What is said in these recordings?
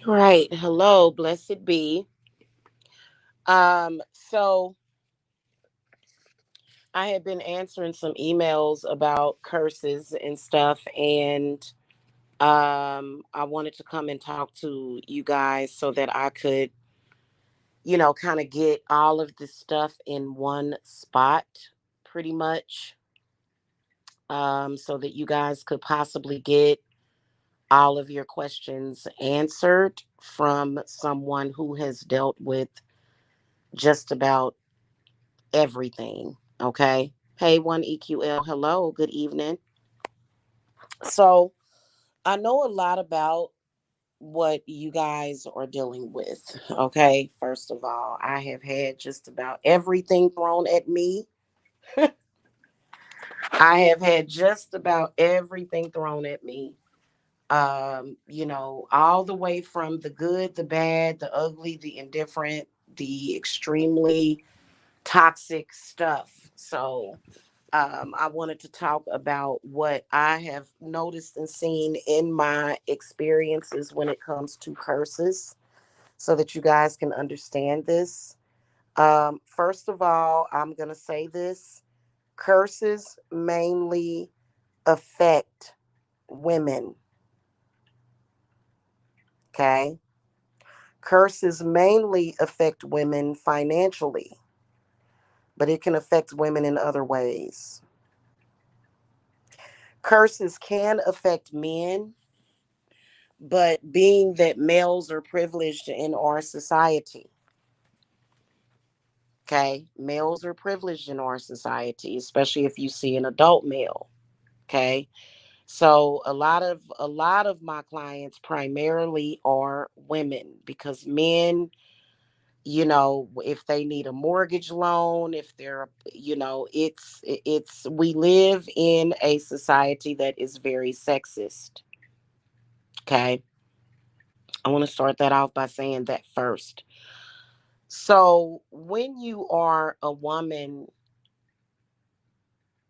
Right. Hello, blessed be. So I had been answering some emails about curses and stuff, and I wanted to come and talk to you guys so that I could, kind of get all of this stuff in one spot, pretty much, so that you guys could possibly get all of your questions answered from someone who has dealt with just about everything. Okay. Hey, 1EQL. Hello. Good evening. So, I know a lot about what you guys are dealing with. Okay. First of all, I have had just about everything thrown at me. I have had just about everything thrown at me. All the way from the good, the bad, the ugly, the indifferent, the extremely toxic stuff. So, I wanted to talk about what I have noticed and seen in my experiences when it comes to curses so that you guys can understand this. First of all, I'm going to say this: curses mainly affect women. Okay. Curses mainly affect women financially, but it can affect women in other ways. Curses can affect men, but being that males are privileged in our society, okay, males are privileged in our society, especially if you see an adult male, okay. So a lot of my clients primarily are women because men, if they need a mortgage loan, if they're, it's we live in a society that is very sexist, okay. I want to start that off by saying that first. So, when you are a woman,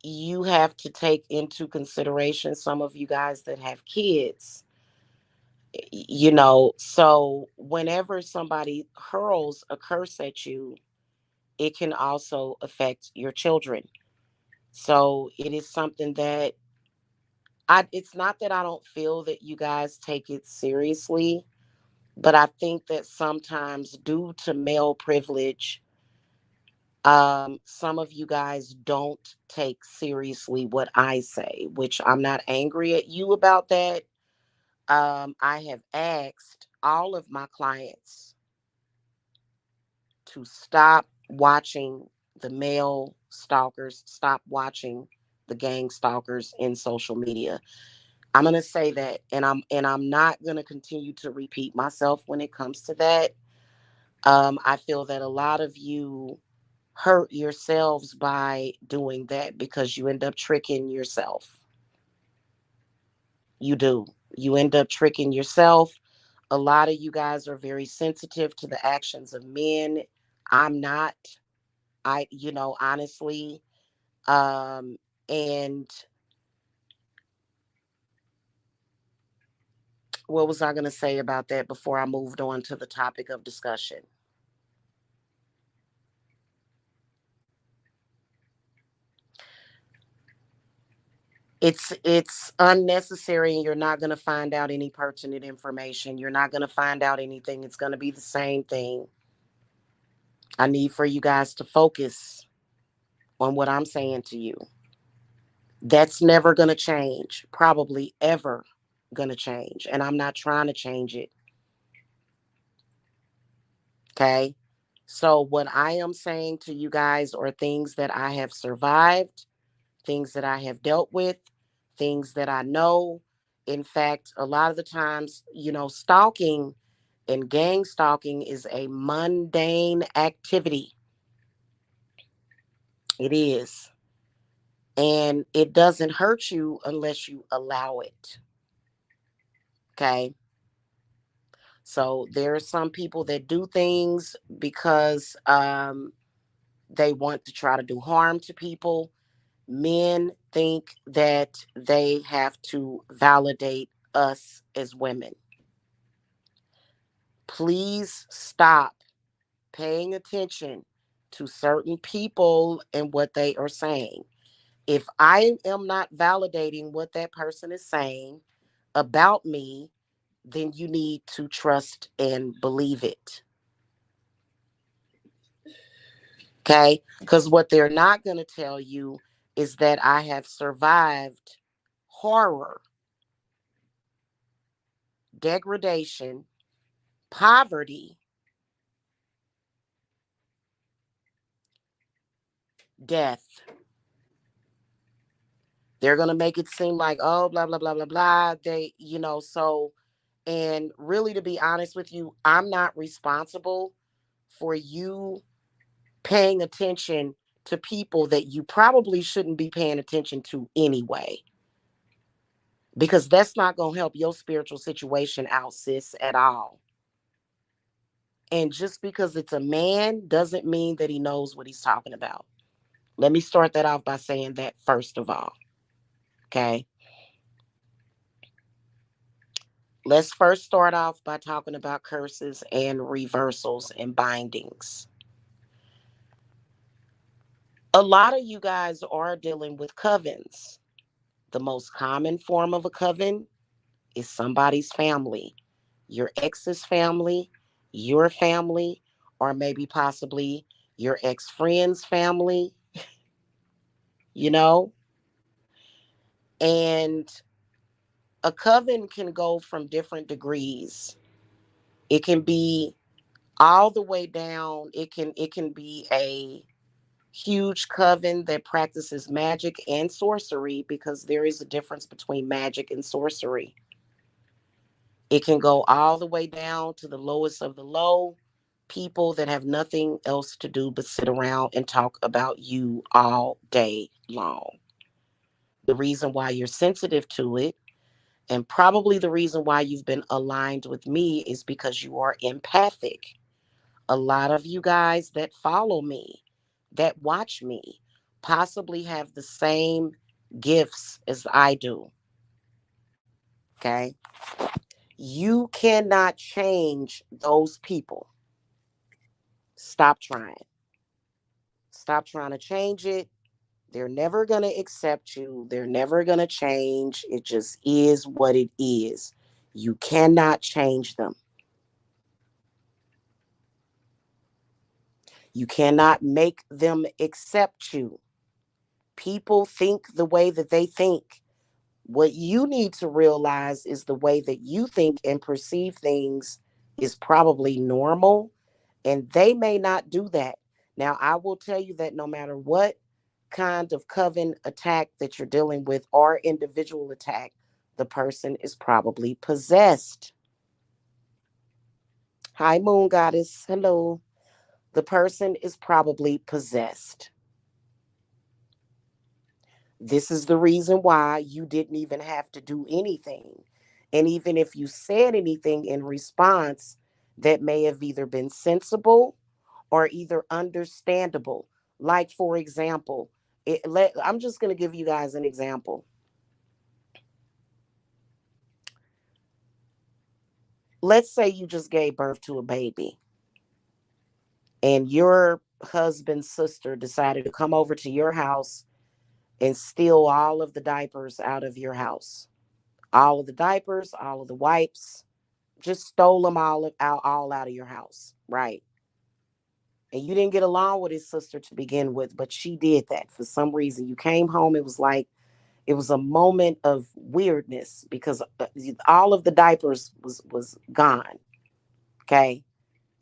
you have to take into consideration some of you guys that have kids. So whenever somebody hurls a curse at you, it can also affect your children. So, it is something that it's not that I don't feel that you guys take it seriously, but I think that sometimes due to male privilege, some of you guys don't take seriously what I say, which I'm not angry at you about that. I have asked all of my clients to stop watching the male stalkers, stop watching the gang stalkers in social media. I'm going to say that, and I'm not going to continue to repeat myself when it comes to that. I feel that a lot of you hurt yourselves by doing that because you end up tricking yourself. You do. You end up tricking yourself. A lot of you guys are very sensitive to the actions of men. I'm not. Honestly, um, and what was I going to say about that before I moved on to the topic of discussion? It's unnecessary, and you're not going to find out any pertinent information. You're not going to find out anything. It's going to be the same thing. I need for you guys to focus on what I'm saying to you. That's never going to change, probably ever going to change. And I'm not trying to change it. Okay. So, what I am saying to you guys are things that I have survived, things that I have dealt with, things that I know. In fact, a lot of the times, stalking and gang stalking is a mundane activity. It is. And it doesn't hurt you unless you allow it. Okay. So there are some people that do things because they want to try to do harm to people. Men think that they have to validate us as women. Please stop paying attention to certain people and what they are saying. If I am not validating what that person is saying about me, then you need to trust and believe it. Okay? Because what they're not going to tell you is that I have survived horror, degradation, poverty, death. They're going to make it seem like, oh, blah, blah, blah, blah, blah. So, and really, to be honest with you, I'm not responsible for you paying attention to people that you probably shouldn't be paying attention to anyway, because that's not going to help your spiritual situation out, sis, at all. And just because it's a man doesn't mean that he knows what he's talking about. Let me start that off by saying that first of all. Okay. Let's first start off by talking about curses and reversals and bindings. A lot of you guys are dealing with covens. The most common form of a coven is somebody's family, your ex's family, your family, or maybe possibly your ex friend's family, you know? And a coven can go from different degrees. It can be all the way down. It can be a huge coven that practices magic and sorcery, because there is a difference between magic and sorcery. It can go all the way down to the lowest of the low, people that have nothing else to do but sit around and talk about you all day long. The reason why you're sensitive to it, and probably the reason why you've been aligned with me, is because you are empathic. A lot of you guys that follow me, that watch me, possibly have the same gifts as I do. Okay. You cannot change those people. Stop trying. Stop trying to change it. They're never going to accept you. They're never going to change. It just is what it is. You cannot change them. You cannot make them accept you. People think the way that they think. What you need to realize is the way that you think and perceive things is probably normal, and they may not do that. Now, I will tell you that no matter what kind of coven attack that you're dealing with, or individual attack, the person is probably possessed. Hi, Moon Goddess. Hello. The person is probably possessed. This is the reason why you didn't even have to do anything. And even if you said anything in response, that may have either been sensible or either understandable. Like, for example, I'm just going to give you guys an example. Let's say you just gave birth to a baby, and your husband's sister decided to come over to your house and steal all of the diapers out of your house. All of the diapers, all of the wipes, just stole them all out of your house, right? And you didn't get along with his sister to begin with, but she did that for some reason. You came home, it was like it was a moment of weirdness, because all of the diapers was gone, okay?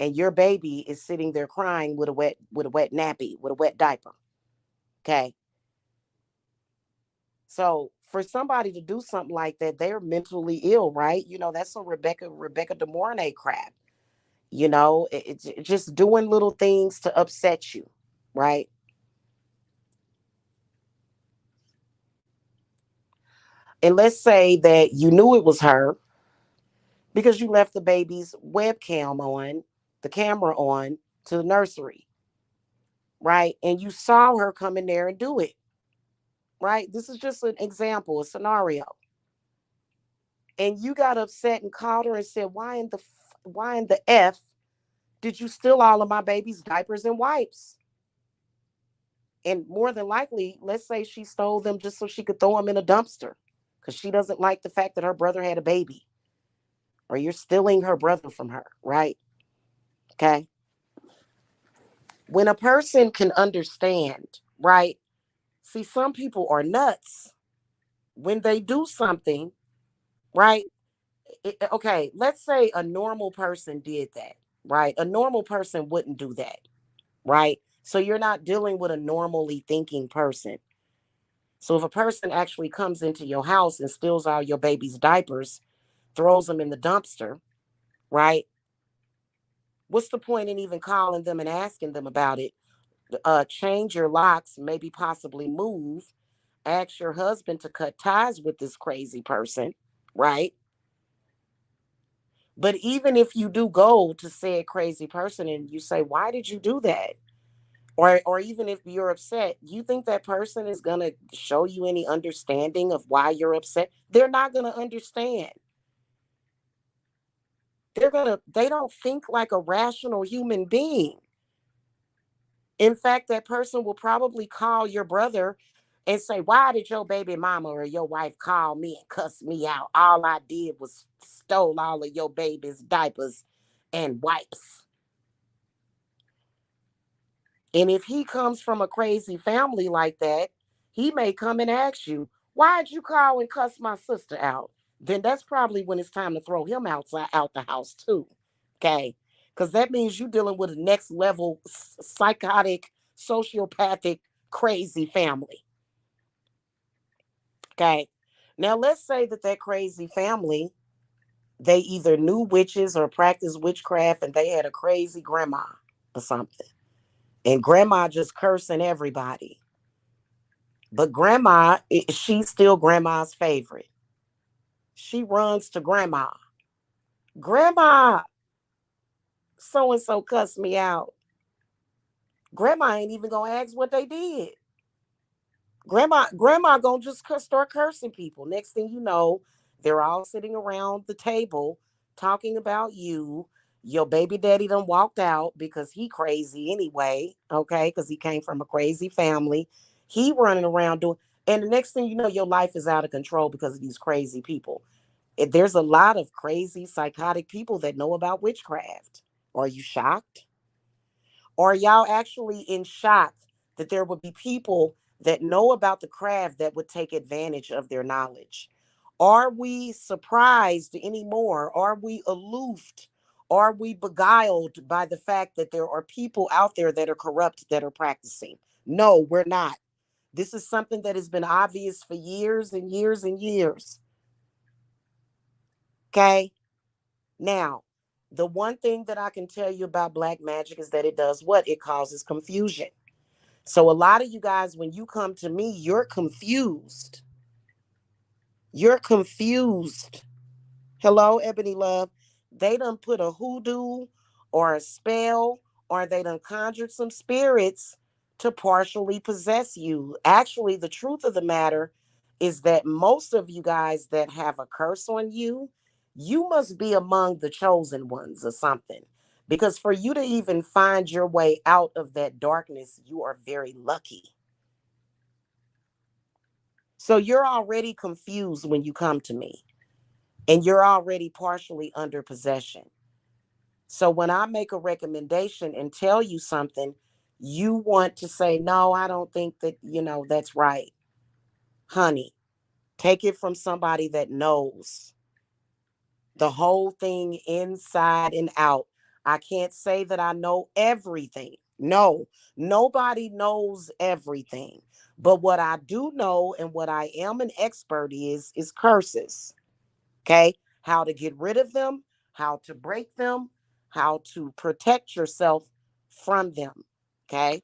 And your baby is sitting there crying with a wet nappy, with a wet diaper, okay? So for somebody to do something like that, they're mentally ill, right? That's some Rebecca De Mornay crap. It's just doing little things to upset you, right? And let's say that you knew it was her because you left the baby's webcam on, the camera on, to the nursery, right? And you saw her come in there and do it, right? This is just an example, a scenario. And you got upset and called her and said, why in the why in the F did you steal all of my baby's diapers and wipes? And more than likely, let's say she stole them just so she could throw them in a dumpster because she doesn't like the fact that her brother had a baby, or you're stealing her brother from her, right? Okay. When a person can understand, right? See, some people are nuts when they do something, right? Okay, let's say a normal person did that, right? A normal person wouldn't do that, right? So you're not dealing with a normally thinking person. So if a person actually comes into your house and steals all your baby's diapers, throws them in the dumpster, right? What's the point in even calling them and asking them about it? Change your locks, maybe possibly move, ask your husband to cut ties with this crazy person, right? But even if you do go to said crazy person and you say, why did you do that? Or even if you're upset, you think that person is gonna show you any understanding of why you're upset? They're not gonna understand. They don't think like a rational human being. In fact, that person will probably call your brother and say, why did your baby mama or your wife call me and cuss me out? All I did was stole all of your baby's diapers and wipes. And if he comes from a crazy family like that, he may come and ask you, why'd you call and cuss my sister out? Then that's probably when it's time to throw him outside out the house too. Okay. Because that means you're dealing with a next level psychotic, sociopathic, crazy family. Okay. Now let's say that crazy family, they either knew witches or practiced witchcraft and they had a crazy grandma or something. And grandma just cursing everybody. But grandma, she's still grandma's favorite. She runs to grandma. Grandma, so and so cussed me out. Grandma ain't even gonna ask what they did. Grandma gonna just start cursing people. Next thing you know, they're all sitting around the table talking about you. Your baby daddy done walked out because he crazy anyway, okay? Because he came from a crazy family. He running around doing, and the next thing you know, your life is out of control because of these crazy people. There's a lot of crazy, psychotic people that know about witchcraft. Are you shocked? Or y'all actually in shock that there would be people that know about the craft that would take advantage of their knowledge? Are we surprised anymore? Are we aloofed? Are we beguiled by the fact that there are people out there that are corrupt that are practicing? No, we're not. This is something that has been obvious for years and years and years. Okay. Now, the one thing that I can tell you about black magic is that it does what? It causes confusion. So a lot of you guys, when you come to me, you're confused. You're confused. Hello, Ebony Love. They done put a hoodoo or a spell, or they done conjured some spirits to partially possess you. Actually, the truth of the matter is that most of you guys that have a curse on you, you must be among the chosen ones or something. Because for you to even find your way out of that darkness, you are very lucky. So you're already confused when you come to me, and you're already partially under possession. So when I make a recommendation and tell you something, you want to say, no, I don't think that, that's right. Honey, take it from somebody that knows the whole thing inside and out. I can't say that I know everything. No, nobody knows everything. But what I do know and what I am an expert is curses. Okay? How to get rid of them, how to break them, how to protect yourself from them. Okay?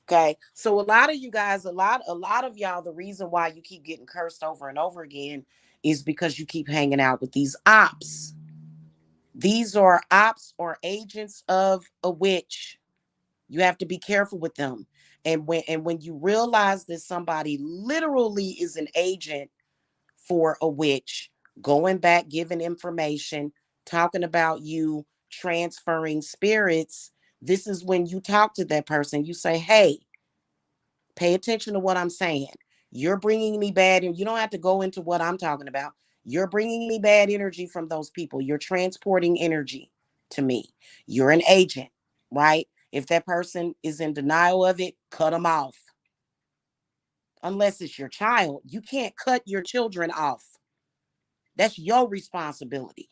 Okay. So a lot of you guys, a lot of y'all, the reason why you keep getting cursed over and over again is because you keep hanging out with these ops. These are ops or agents of a witch. You have to be careful with them. And when you realize that somebody literally is an agent for a witch, going back, giving information, talking about you transferring spirits. This is when you talk to that person. You say, hey, pay attention to what I'm saying. You're bringing me bad, and you don't have to go into what I'm talking about. You're bringing me bad energy from those people. You're transporting energy to me. You're an agent, right? If that person is in denial of it, cut them off. Unless it's your child, you can't cut your children off. That's your responsibility.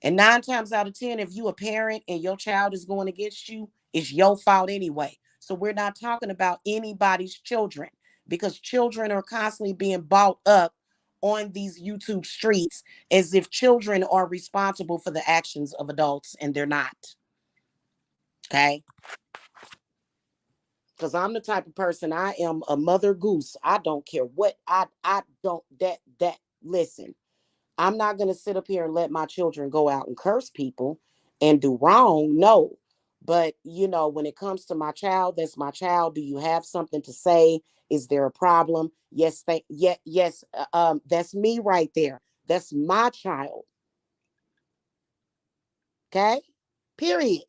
And 9 times out of 10, if you a parent and your child is going against you, it's your fault anyway. So we're not talking about anybody's children, because children are constantly being bought up on these YouTube streets as if children are responsible for the actions of adults, and they're not. Okay. Because I'm the type of person, I am a mother goose. I don't care what I don't that listen. I'm not going to sit up here and let my children go out and curse people and do wrong. No. But, when it comes to my child, that's my child. Do you have something to say? Is there a problem? Yes, yes. That's me right there. That's my child. Okay? Period.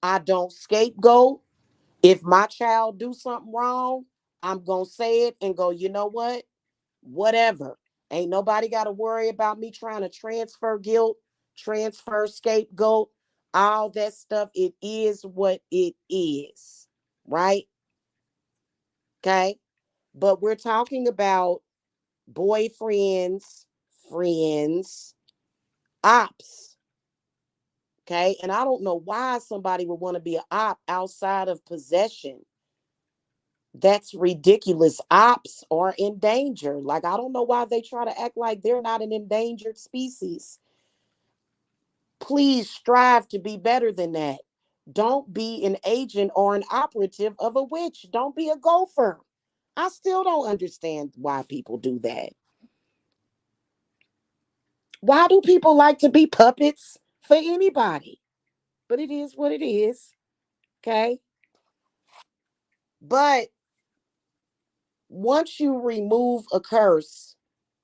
I don't scapegoat. If my child do something wrong, I'm going to say it and go, you know what? Whatever. Ain't nobody got to worry about me trying to transfer guilt, transfer scapegoat, all that stuff. It is what it is. Right? Okay. But we're talking about boyfriends, friends, ops. Okay. And I don't know why somebody would want to be an op outside of possession. That's ridiculous. Ops are in danger. Like, I don't know why they try to act like they're not an endangered species. Please strive to be better than that. Don't be an agent or an operative of a witch. Don't be a gopher. I still don't understand why people do that. Why do people like to be puppets for anybody? But it is what it is. Okay. But once you remove a curse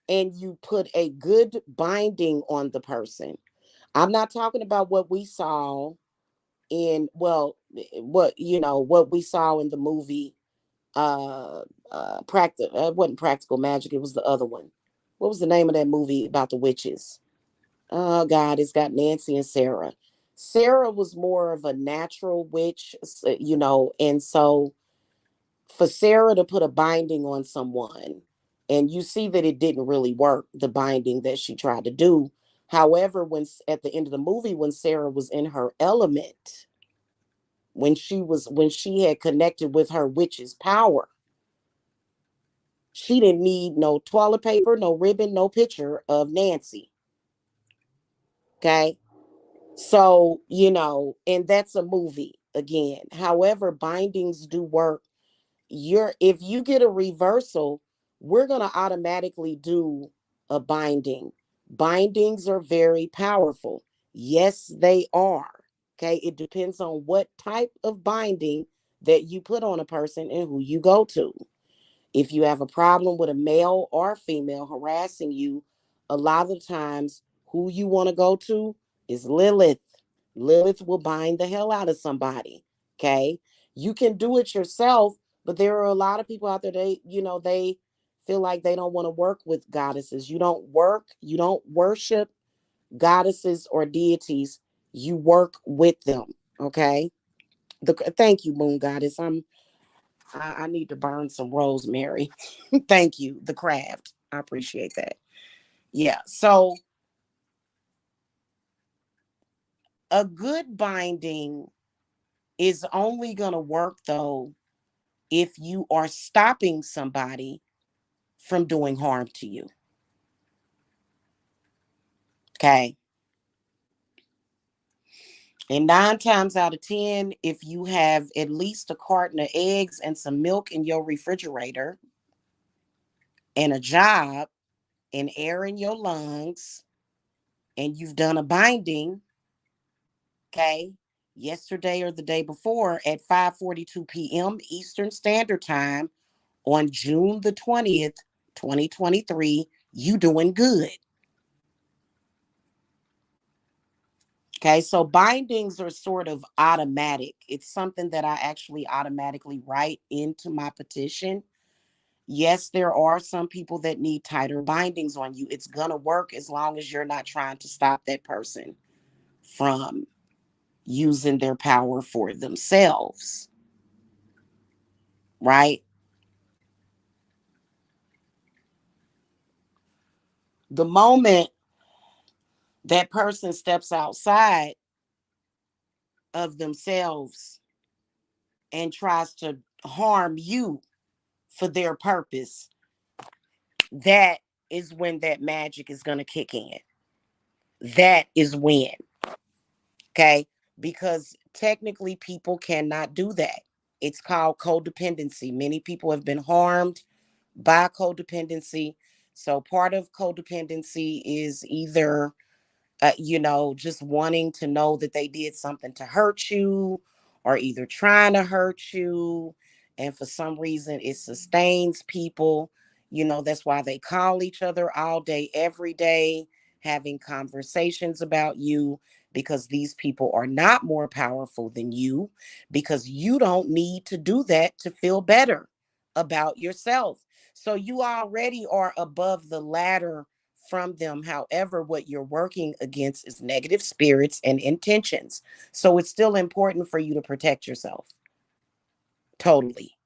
and you put a good binding on the person, I'm not talking about what we saw in, well, what we saw in the movie, practical, it wasn't Practical Magic, it was the other one. What was the name of that movie about the witches? Oh God, it's got Nancy and Sarah. Sarah was more of a natural witch, and so for Sarah to put a binding on someone, and you see that it didn't really work, the binding that she tried to do. However, when at the end of the movie, when Sarah was in her element, when she had connected with her witch's power, she didn't need no toilet paper, no ribbon, no picture of Nancy. Okay. So, and that's a movie again. However, bindings do work. If you get a reversal, we're going to automatically do a binding. Bindings are very powerful. Yes, they are. Okay. It depends on what type of binding that you put on a person and who you go to. If you have a problem with a male or female harassing you, a lot of the times who you want to go to is Lilith. Lilith will bind the hell out of somebody. Okay. You can do it yourself, but there are a lot of people out there, they feel like they don't want to work with goddesses. You don't worship goddesses or deities. You work with them. Okay. Thank you, Moon Goddess. I need to burn some rosemary. Thank you. The craft. I appreciate that. Yeah. So a good binding is only going to work though if you are stopping somebody from doing harm to you. Okay. And 9 times out of 10, if you have at least a carton of eggs and some milk in your refrigerator, and a job, and air in your lungs, and you've done a binding, okay, yesterday or the day before at 5:42 p.m. Eastern Standard Time on June the 20th, 2023, you doing good. Okay, so bindings are sort of automatic. It's something that I actually automatically write into my petition. Yes, there are some people that need tighter bindings on you. It's going to work as long as you're not trying to stop that person from using their power for themselves, right? The moment that person steps outside of themselves and tries to harm you for their purpose, that is when that magic is going to kick in. That is when, okay? Because technically, people cannot do that. It's called codependency. Many people have been harmed by codependency. So, part of codependency is either just wanting to know that they did something to hurt you or either trying to hurt you. And for some reason, it sustains people. That's why they call each other all day, every day, having conversations about you because these people are not more powerful than you, because you don't need to do that to feel better about yourself. So you already are above the ladder from them. However, what you're working against is negative spirits and intentions. So it's still important for you to protect yourself. Totally.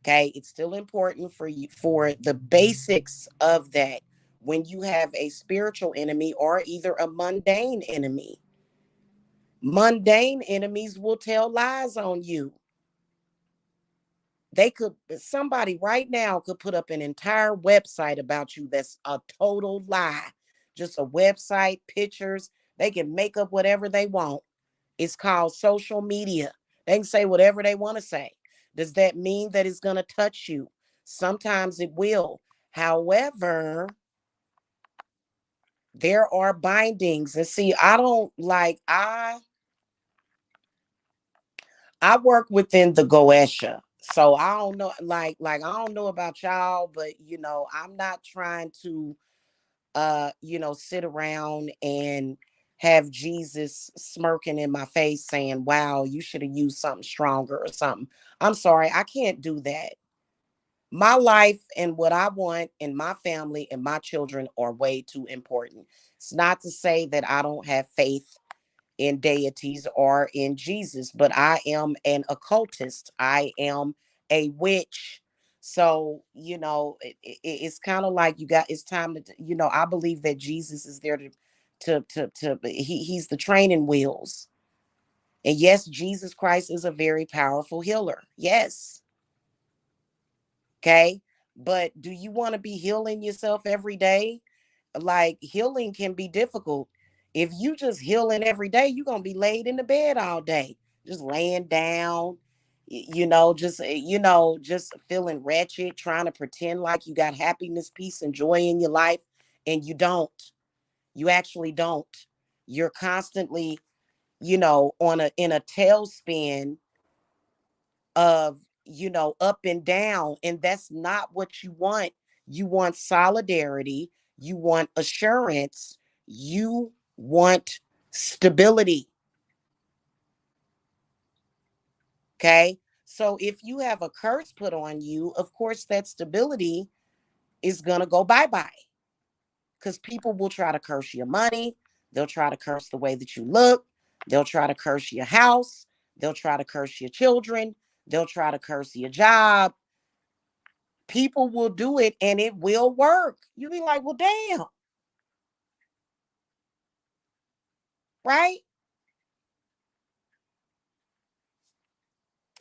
Okay. It's still important for you for the basics of that when you have a spiritual enemy or either a mundane enemy. Mundane enemies will tell lies on you. Somebody right now could put up an entire website about you that's a total lie. Just a website, pictures. They can make up whatever they want. It's called social media. They can say whatever they want to say. Does that mean that it's going to touch you? Sometimes it will. However, there are bindings. And see, I don't like I work within the Goesha. So I don't know, I don't know about y'all, but I'm not trying to sit around and have Jesus smirking in my face saying, "Wow, you should have used something stronger or something." I'm sorry, I can't do that. My life and what I want and my family and my children are way too important. It's not to say that I don't have faith in deities or in Jesus, but I am an occultist. I am a witch. So, it's kind of like it's time to, I believe that Jesus is there he's the training wheels. And yes, Jesus Christ is a very powerful healer. Yes. Okay. But do you want to be healing yourself every day? Like, healing can be difficult. If you just healing every day, you're gonna be laid in the bed all day, just laying down, just feeling wretched, trying to pretend like you got happiness, peace, and joy in your life, and you don't. You actually don't. You're constantly, on a in a tailspin of up and down, and that's not what you want. You want solidarity, you want assurance, you want stability. Okay, so if you have a curse put on you, of course that stability is going to go bye-bye, because people will try to curse your money, they'll try to curse the way that you look, they'll try to curse your house, they'll try to curse your children, they'll try to curse your job. People will do it and it will work. You'll be like, well, damn, right?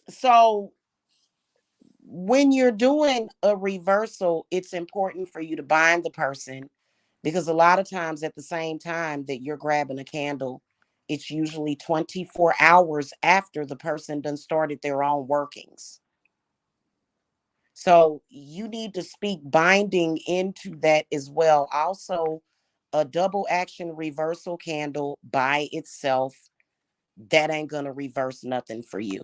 So when you're doing a reversal, it's important for you to bind the person, because a lot of times at the same time that you're grabbing a candle, it's usually 24 hours after the person done started their own workings. So you need to speak binding into that as well. Also, a double action reversal candle by itself, that ain't gonna reverse nothing for you.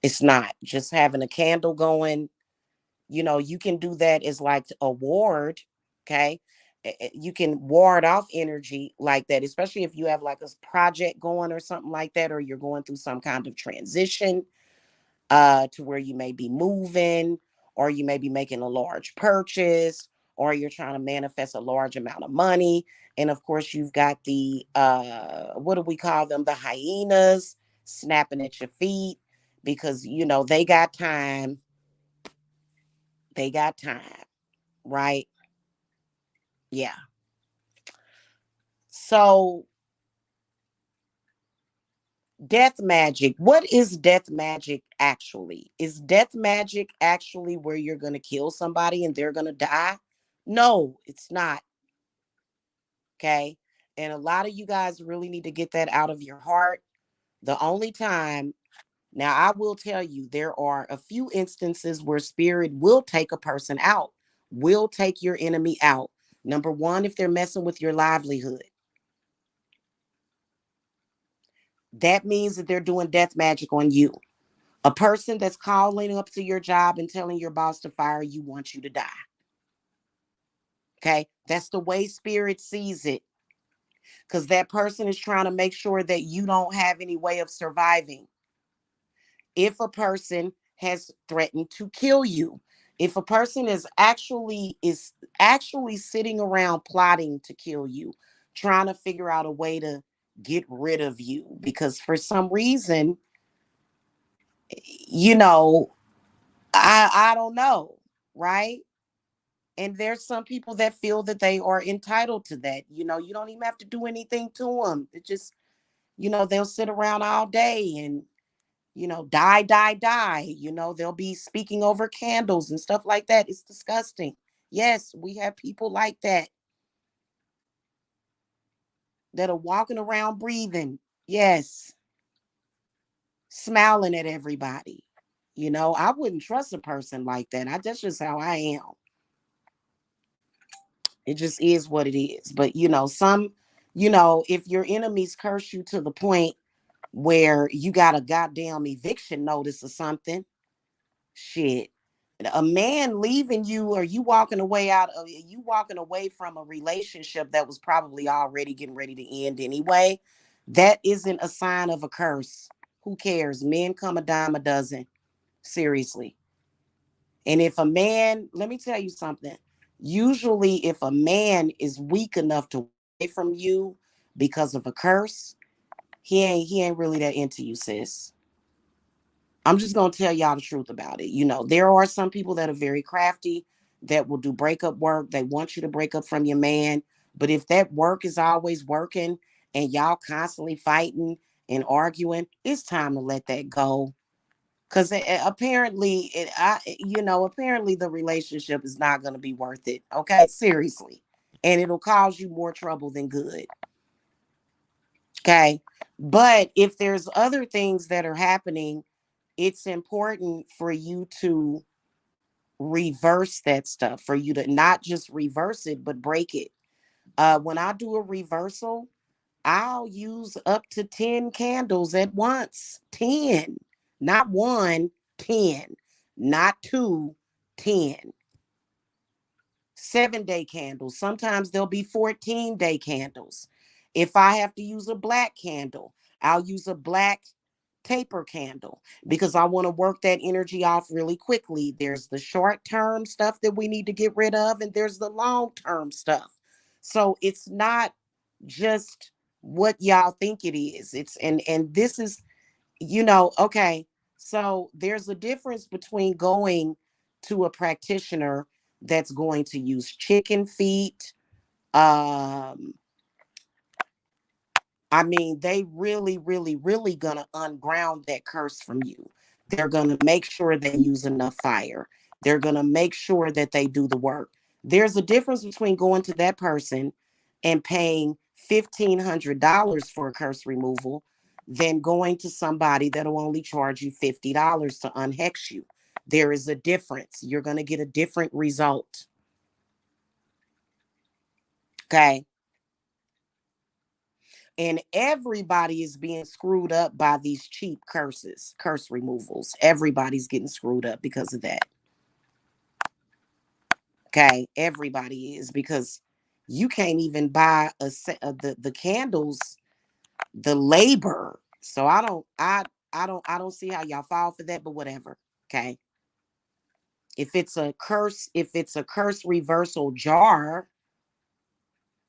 It's not. Just having a candle going, You can do that as like a ward. Okay. You can ward off energy like that, especially if you have like a project going or something like that, or you're going through some kind of transition to where you may be moving, or you may be making a large purchase, or you're trying to manifest a large amount of money. And of course, you've got the what do we call them? The hyenas snapping at your feet because they got time. They got time, right? Yeah. So, death magic. What is death magic actually? Is death magic actually where you're going to kill somebody and they're going to die? No, it's not. Okay. And a lot of you guys really need to get that out of your heart. The only time, now I will tell you, there are a few instances where spirit will take a person out, will take your enemy out. Number one, if they're messing with your livelihood, that means that they're doing death magic on you. A person that's calling up to your job and telling your boss to fire you wants you to die. Okay. That's the way spirit sees it. Because that person is trying to make sure that you don't have any way of surviving. If a person has threatened to kill you, if a person is actually sitting around plotting to kill you, trying to figure out a way to get rid of you because for some reason, you know, I don't know, right? And there's some people that feel that they are entitled to that. You don't even have to do anything to them. It just, they'll sit around all day and, die, die, die. They'll be speaking over candles and stuff like that. It's disgusting. Yes, we have people like that are walking around breathing. Yes, smiling at everybody. I wouldn't trust a person like that. That's just how I am. It just is what it is. But if your enemies curse you to the point where you got a goddamn eviction notice or something, shit. A man leaving you or you walking away from a relationship that was probably already getting ready to end anyway, that isn't a sign of a curse. Who cares? Men come a dime a dozen. Seriously. And if a man, let me tell you something. Usually, if a man is weak enough to away from you because of a curse, he ain't really that into you, sis. I'm just gonna tell y'all the truth about it. There are some people that are very crafty that will do breakup work. They want you to break up from your man. But if that work is always working and y'all constantly fighting and arguing, it's time to let that go because apparently the relationship is not going to be worth it. Okay, seriously, and it'll cause you more trouble than good. Okay, but if there's other things that are happening, it's important for you to reverse that stuff, for you to not just reverse it but break it. When I do a reversal, I'll use up to 10 candles at once. 10. Not one, 10. Not two, 10. 7-day candles. Sometimes there'll be 14-day candles. If I have to use a black candle, I'll use a black taper candle because I want to work that energy off really quickly. There's the short term stuff that we need to get rid of, and there's the long term stuff. So it's not just what y'all think it is. And this is, okay. So there's a difference between going to a practitioner that's going to use chicken feet. Um, I mean, they really, really, really gonna unground that curse from you. They're gonna make sure they use enough fire. They're gonna make sure that they do the work. There's a difference between going to that person and paying $1,500 for a curse removal than going to somebody that'll only charge you $50 to unhex you. There is a difference. You're gonna get a different result. Okay. And everybody is being screwed up by these cheap curse removals. Everybody's getting screwed up because of that. Okay, everybody is, because you can't even buy a set of the candles, the labor. So I don't see how y'all fall for that, but whatever. Okay. If it's a curse reversal jar,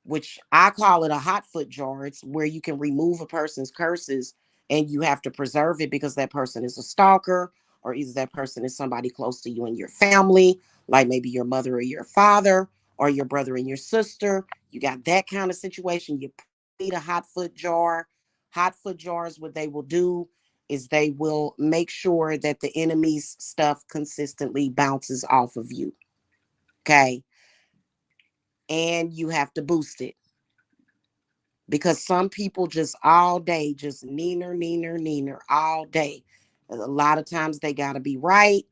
which I call it a hot foot jar. It's where you can remove a person's curses and you have to preserve it because that person is a stalker, or either that person is somebody close to you in your family, like maybe your mother or your father, or your brother and your sister. You got that kind of situation. You need a hot foot jar. Hot foot jars, what they will do is they will make sure that the enemy's stuff consistently bounces off of you. Okay. And you have to boost it, because some people just all day just neener all day. A lot of times they got to be right.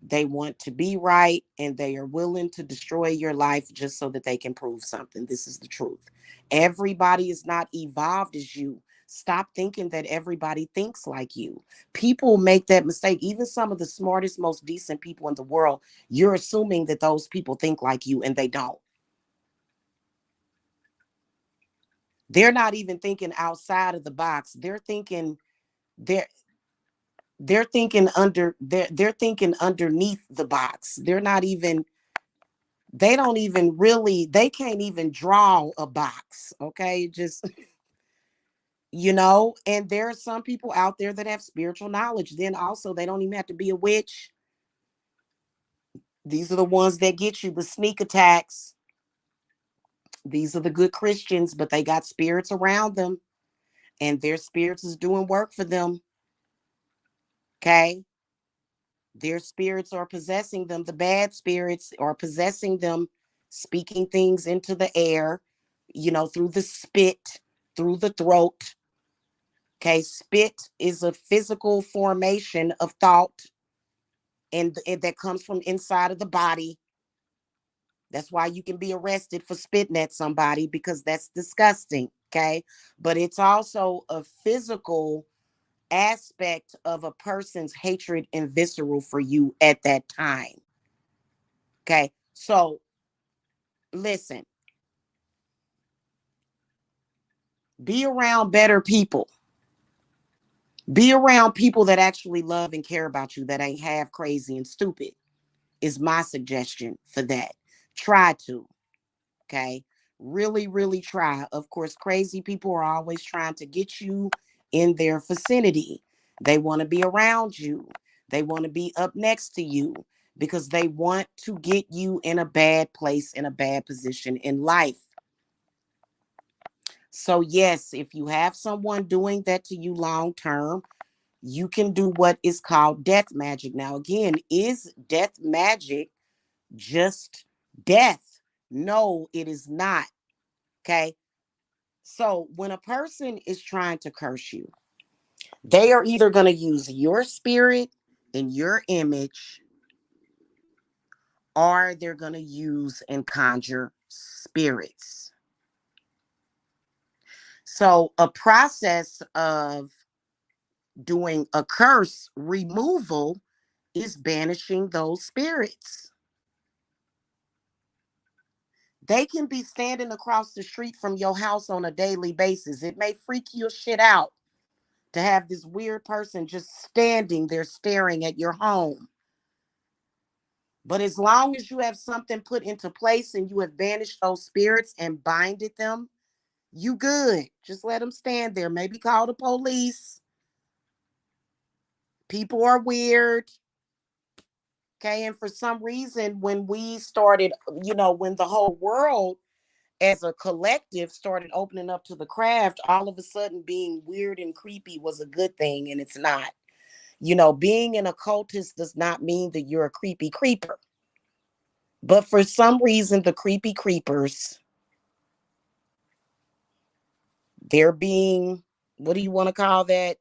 They want to be right, and they are willing to destroy your life just so that they can prove something. This is the truth. Everybody is not evolved as you. Stop thinking that everybody thinks like you. People make that mistake. Even some of the smartest, most decent people in the world, you're assuming that those people think like you, and they don't. They're not even thinking outside of the box. They're they're thinking they're thinking underneath the box. They don't even really, they can't even draw a box. Okay. Just and there are some people out there that have spiritual knowledge. Then also, they don't even have to be a witch. These are the ones that get you the sneak attacks. These are the good Christians, but they got spirits around them, and their spirits is doing work for them. Okay. Their spirits are possessing them. The bad spirits are possessing them, speaking things into the air, through the spit, through the throat. Okay. Spit is a physical formation of thought, and that comes from inside of the body. That's why you can be arrested for spitting at somebody, because that's disgusting. Okay. But it's also a physical aspect of a person's hatred and visceral for you at that time. Okay. So listen, be around better people. Be around people that actually love and care about you, that ain't half crazy and stupid, is my suggestion for that. Try to. Okay. Really, really try. Of course, crazy people are always trying to get you in their vicinity. They want to be around you. They want to be up next to you, because they want to get you in a bad place, in a bad position in life. So, yes, if you have someone doing that to you long term, you can do what is called death magic. Now, again, is death magic just death? No, it is not. Okay. So, when a person is trying to curse you, they are either going to use your spirit and your image, or they're going to use and conjure spirits. So, a process of doing a curse removal is banishing those spirits. They can be standing across the street from your house on a daily basis. It may freak your shit out to have this weird person just standing there staring at your home. But as long as you have something put into place and you have banished those spirits and binded them, you good. Just let them stand there. Maybe call the police. People are weird. Okay. And for some reason, when we started, when the whole world as a collective started opening up to the craft, all of a sudden being weird and creepy was a good thing. And it's not. Being an occultist does not mean that you're a creepy creeper. But for some reason, the creepy creepers, they're being, what do you want to call that?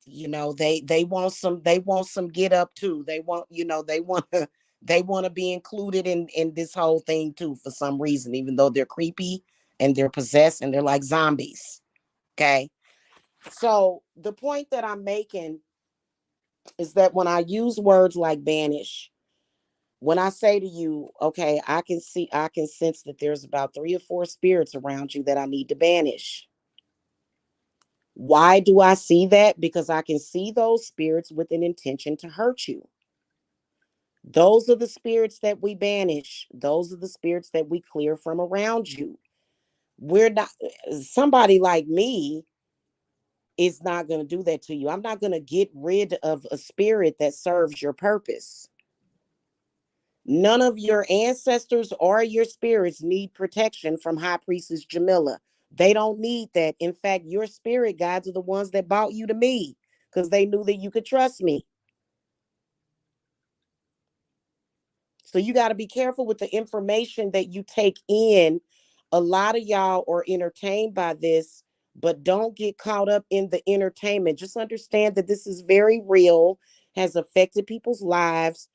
They want some get up too. They want to be included in this whole thing too, for some reason, even though they're creepy and they're possessed and they're like zombies. Okay. So the point that I'm making is that when I use words like banish, When I say to you, okay, I can sense that there's about 3 or 4 spirits around you that I need to banish. Why do I see that? Because I can see those spirits with an intention to hurt you. Those are the spirits that we banish. Those are the spirits that we clear from around you. We're not, somebody like me is not going to do that to you. I'm not going to get rid of a spirit that serves your purpose. None of your ancestors or your spirits need protection from High Priestess Jamila. They don't need that. In fact, your spirit guides are the ones that brought you to me because they knew that you could trust me. So you got to be careful with the information that you take in. A lot of y'all are entertained by this, but don't get caught up in the entertainment. Just understand that this is very real, has affected people's lives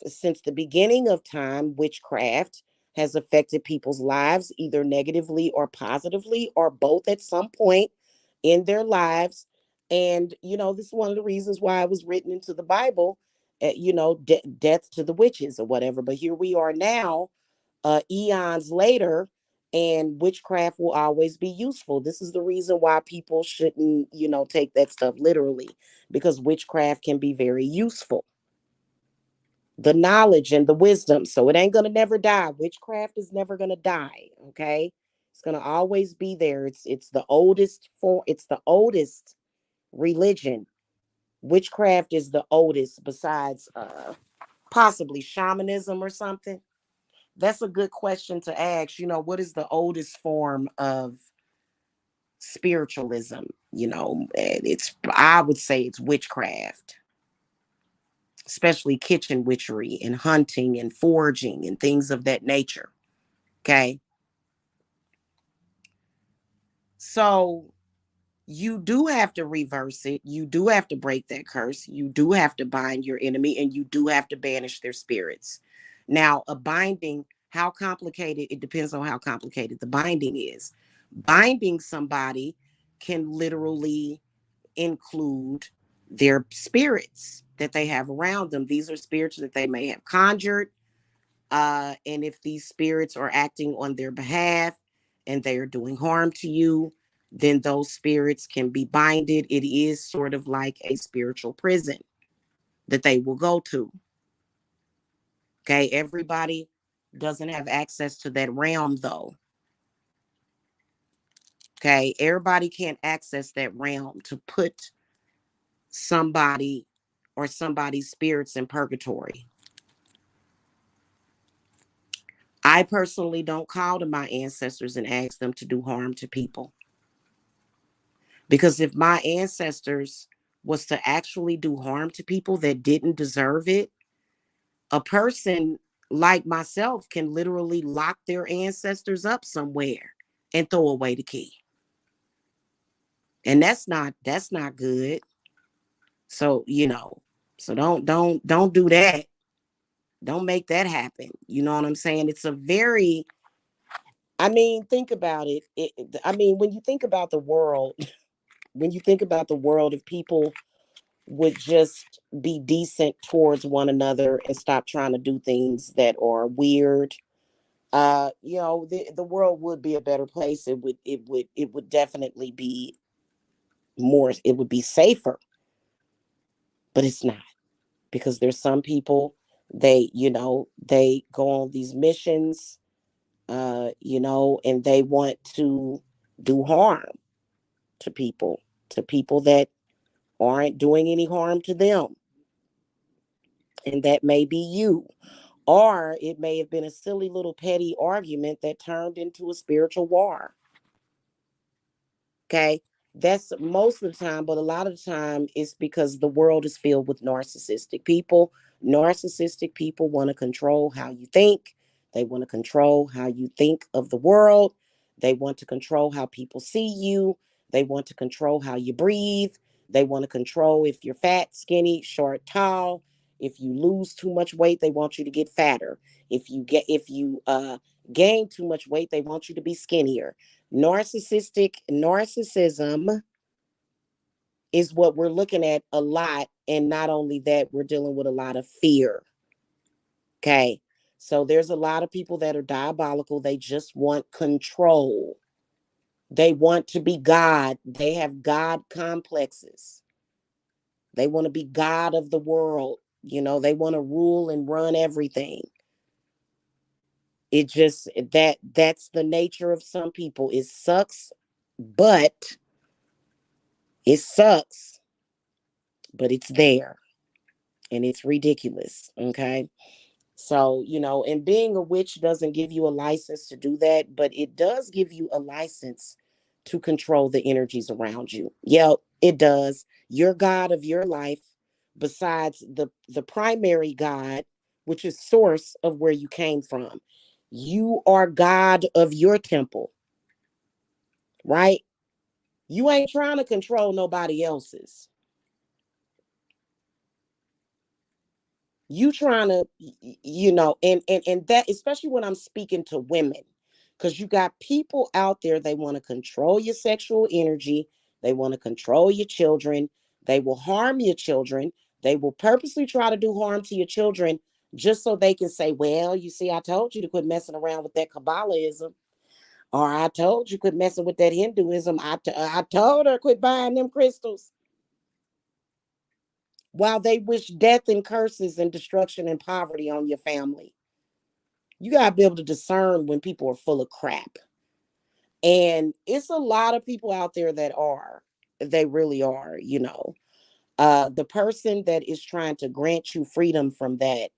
since the beginning of time. Witchcraft has affected people's lives either negatively or positively or both at some point in their lives. And, this is one of the reasons why it was written into the Bible, death to the witches or whatever. But here we are now, eons later, and witchcraft will always be useful. This is the reason why people shouldn't, take that stuff literally, because witchcraft can be very useful. The knowledge and the wisdom. So it ain't gonna never die. Witchcraft is never gonna die. Okay. It's gonna always be there. It's the oldest form, it's the oldest religion. Witchcraft is the oldest besides possibly shamanism or something. That's a good question to ask. What is the oldest form of spiritualism? It's, I would say it's witchcraft, especially kitchen witchery and hunting and foraging and things of that nature. Okay. So you do have to reverse it. You do have to break that curse. You do have to bind your enemy and you do have to banish their spirits. Now, a binding, how complicated, it depends on how complicated the binding is. Binding somebody can literally include their spirits that they have around them. These are spirits that they may have conjured. And if these spirits are acting on their behalf and they are doing harm to you, then those spirits can be binded. It is sort of like a spiritual prison that they will go to. Okay, everybody doesn't have access to that realm though. Okay, everybody can't access that realm to put somebody or somebody's spirits in purgatory. I personally don't call to my ancestors and ask them to do harm to people. Because if my ancestors was to actually do harm to people that didn't deserve it, a person like myself can literally lock their ancestors up somewhere and throw away the key. And that's not good. So, so don't do that. Don't make that happen. You know what I'm saying? It's a very, I mean, think about I mean, when you think about the world, when you think about the world, if people would just be decent towards one another and stop trying to do things that are weird, the world would be a better place. It would definitely be more, it would be safer, but it's not, because there's some people, they go on these missions, and they want to do harm to people that aren't doing any harm to them. And that may be you. Or it may have been a silly little petty argument that turned into a spiritual war. Okay. That's most of the time, but a lot of the time it's because the world is filled with narcissistic people. Narcissistic people want to control how you think. They want to control how you think of the world. They want to control how people see you. They want to control how you breathe. They want to control if you're fat, skinny, short, tall. If you lose too much weight, they want you to get fatter. If you gain too much weight, they want you to be skinnier. Narcissism is what we're looking at a lot. And not only that, we're dealing with a lot of fear. Okay. So there's a lot of people that are diabolical. They just want control. They want to be God. They have God complexes. They want to be God of the world. They want to rule and run everything. It just that's the nature of some people. It sucks, but it sucks, but it's there and it's ridiculous. Okay. So, and being a witch doesn't give you a license to do that, but it does give you a license to control the energies around you. Yeah, it does. You're God of your life, besides the primary God, which is source of where you came from. You are God of your temple, right? You ain't trying to control nobody else's. You trying to, and that, especially when I'm speaking to women, because you got people out there, they want to control your sexual energy, they want to control your children, they will harm your children, they will purposely try to do harm to your children just so they can say, well, you see, I told you to quit messing around with that Kabbalahism, or I told you quit messing with that Hinduism, I told her quit buying them crystals, while they wish death and curses and destruction and poverty on your family. You got to be able to discern when people are full of crap. And it's a lot of people out there that are. They really are. The person that is trying to grant you freedom from that,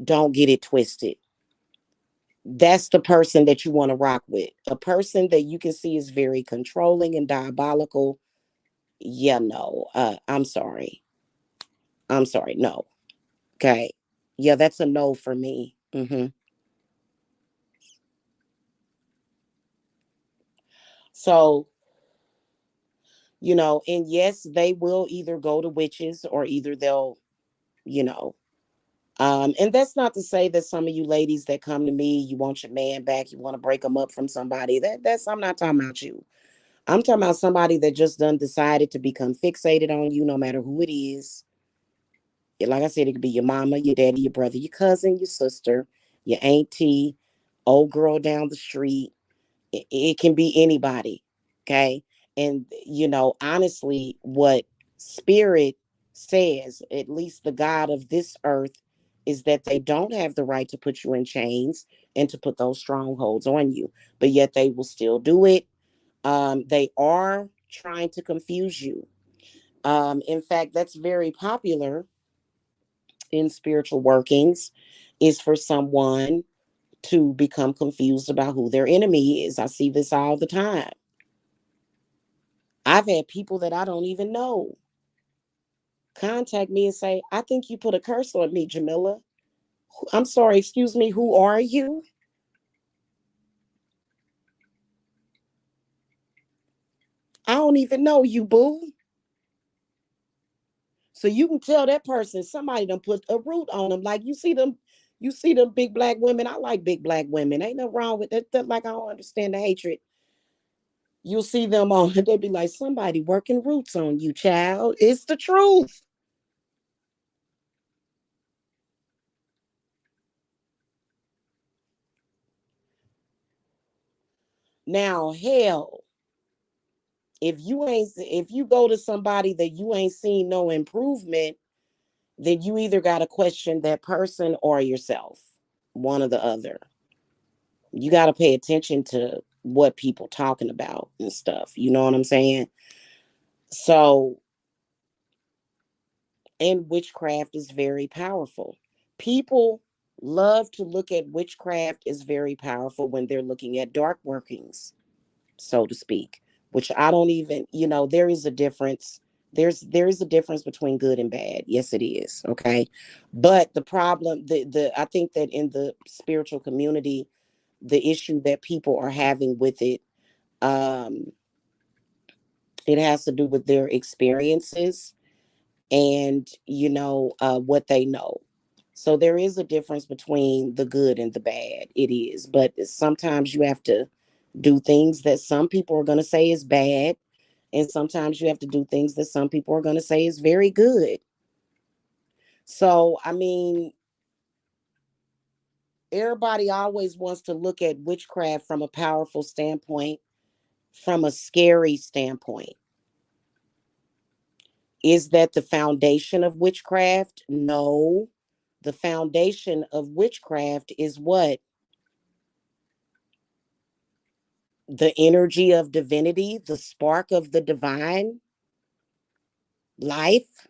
don't get it twisted. That's the person that you want to rock with. A person that you can see is very controlling and diabolical. Yeah, no. I'm sorry. I'm sorry. No. Okay. Yeah, that's a no for me. So, and yes, they will either go to witches or either they'll, you know, and that's not to say that some of you ladies that come to me, you want your man back, you want to break him up from somebody. That's I'm not talking about you. I'm talking about somebody that just done decided to become fixated on you, no matter who it is. Like I said, it could be your mama, your daddy, your brother, your cousin, your sister, your auntie, old girl down the street. It can be anybody. Okay. And, honestly, what spirit says, at least the God of this earth, is that they don't have the right to put you in chains and to put those strongholds on you, but yet they will still do it. They are trying to confuse you. In fact, that's very popular in spiritual workings, is for someone to become confused about who their enemy is. I see this all the time. I've had people that I don't even know contact me and say, I think you put a curse on me, Jamila. I'm sorry, excuse me, who are you? I don't even know you, boo. So you can tell that person somebody done put a root on them. Like you see them big black women. I like big black women. Ain't nothing wrong with that. Like I don't understand the hatred. You'll see them on, they'll be like, somebody working roots on you, child. It's the truth. Now, hell, if you go to somebody that you ain't seen no improvement, then you either got to question that person or yourself, one or the other. You got to pay attention to what people talking about and stuff. You know what I'm saying? So, and witchcraft is very powerful. People love to look at witchcraft as very powerful when they're looking at dark workings, so to speak, which I don't even, there is a difference. There is a difference between good and bad. Yes, it is. Okay. But the problem, the I think that in the spiritual community, the issue that people are having with it, um, it has to do with their experiences and what they know. So there is a difference between the good and the bad. It is, but sometimes you have to do things that some people are going to say is bad, and sometimes you have to do things that some people are going to say is very good. So I mean, Everybody always wants to look at witchcraft from a powerful standpoint, from a scary standpoint. Is that the foundation of witchcraft? No. The foundation of witchcraft is what? The energy of divinity, the spark of the divine life,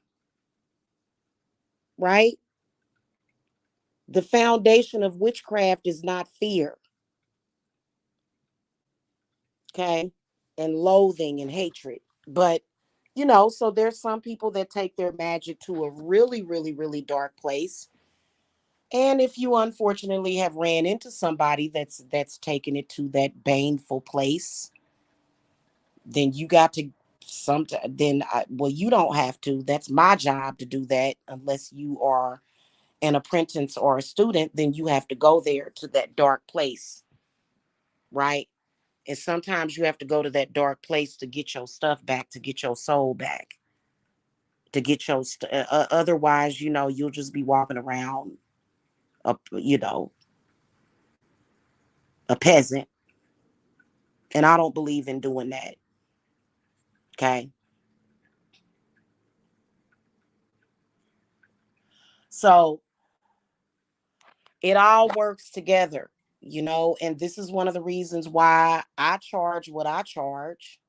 right? The foundation of witchcraft is not fear, okay? And loathing and hatred. But, so there's some people that take their magic to a really, really, really dark place. And if you unfortunately have ran into somebody that's taken it to that baneful place, then you got to well, you don't have to. That's my job to do that. Unless you are an apprentice or a student, then you have to go there to that dark place, right? And sometimes you have to go to that dark place to get your stuff back, to get your soul back, to get otherwise, you'll just be walking around a a peasant. And I don't believe in doing that. Okay. So it all works together, and this is one of the reasons why I charge what I charge.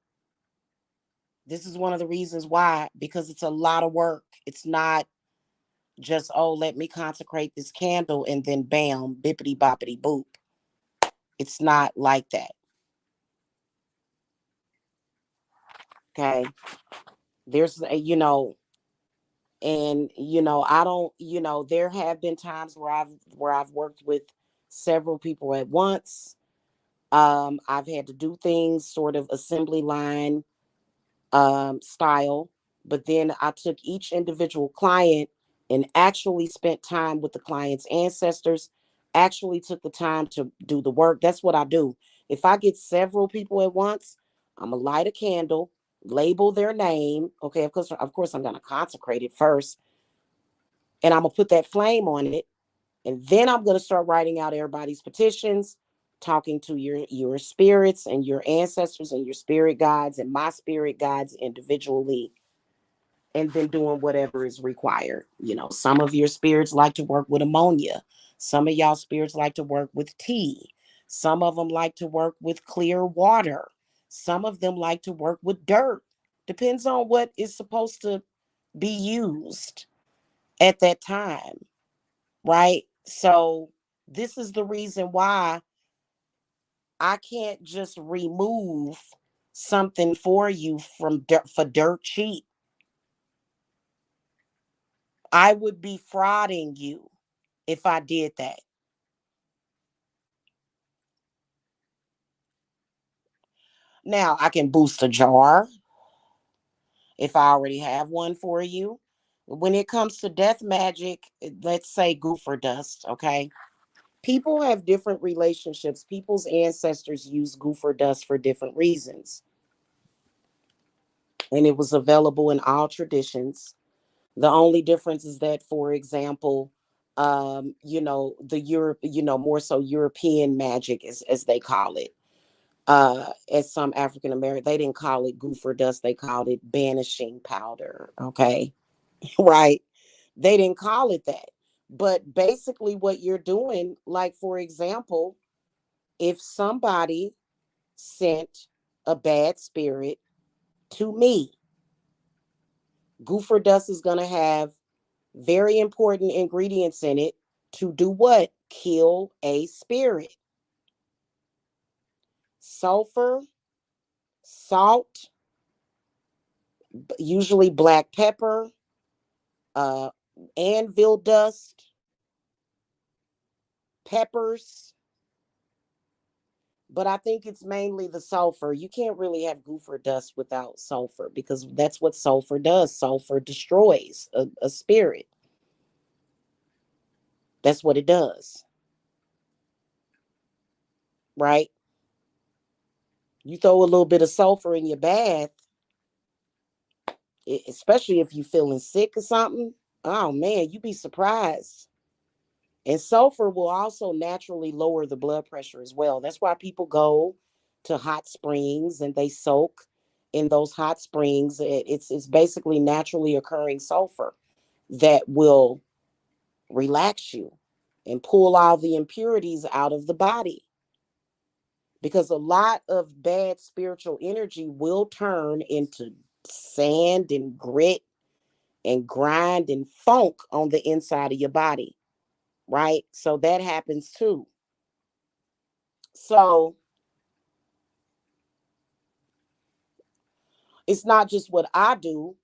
This is one of the reasons why, because it's a lot of work. It's not just, oh, let me consecrate this candle and then bam, bippity boppity boop. It's not like that. Okay. There's, and I don't, there have been times where I've worked with several people at once. I've had to do things sort of assembly line style, but then I took each individual client and actually spent time with the client's ancestors, actually took the time to do the work. That's what I do. If I get several people at once, I'm gonna light a candle, label their name. Okay, of course, I'm gonna consecrate it first, and I'm gonna put that flame on it, and then I'm going to start writing out everybody's petitions, talking to your spirits and your ancestors and your spirit guides and my spirit guides individually, and then doing whatever is required. Some of your spirits like to work with ammonia. Some of y'all spirits like to work with tea. Some of them like to work with clear water. Some of them like to work with dirt. Depends on what is supposed to be used at that time, right? So this is the reason why I can't just remove something for you from for dirt cheap. I would be frauding you if I did that. Now I can boost a jar if I already have one for you. When it comes to death magic, let's say goofer dust, okay? People have different relationships. People's ancestors use goofer dust for different reasons. And it was available in all traditions. The only difference is that, for example, the Europe, more so European magic, as they call it. As some African American, they didn't call it goofer dust; they called it banishing powder. Okay, right? They didn't call it that, but basically, what you're doing, like for example, if somebody sent a bad spirit to me, goofer dust is going to have very important ingredients in it to do what? Kill a spirit. Sulfur, salt, usually black pepper, uh, anvil dust, peppers. But I think it's mainly the sulfur. You can't really have goofer dust without sulfur because that's what sulfur does. Sulfur destroys a spirit. That's what it does, right? You throw a little bit of sulfur in your bath, especially if you're feeling sick or something. Oh man, you'd be surprised. And sulfur will also naturally lower the blood pressure as well. That's why people go to hot springs and they soak in those hot springs. It's basically naturally occurring sulfur that will relax you and pull all the impurities out of the body. Because a lot of bad spiritual energy will turn into sand and grit and grind and funk on the inside of your body, right? So that happens too. So it's not just what I do.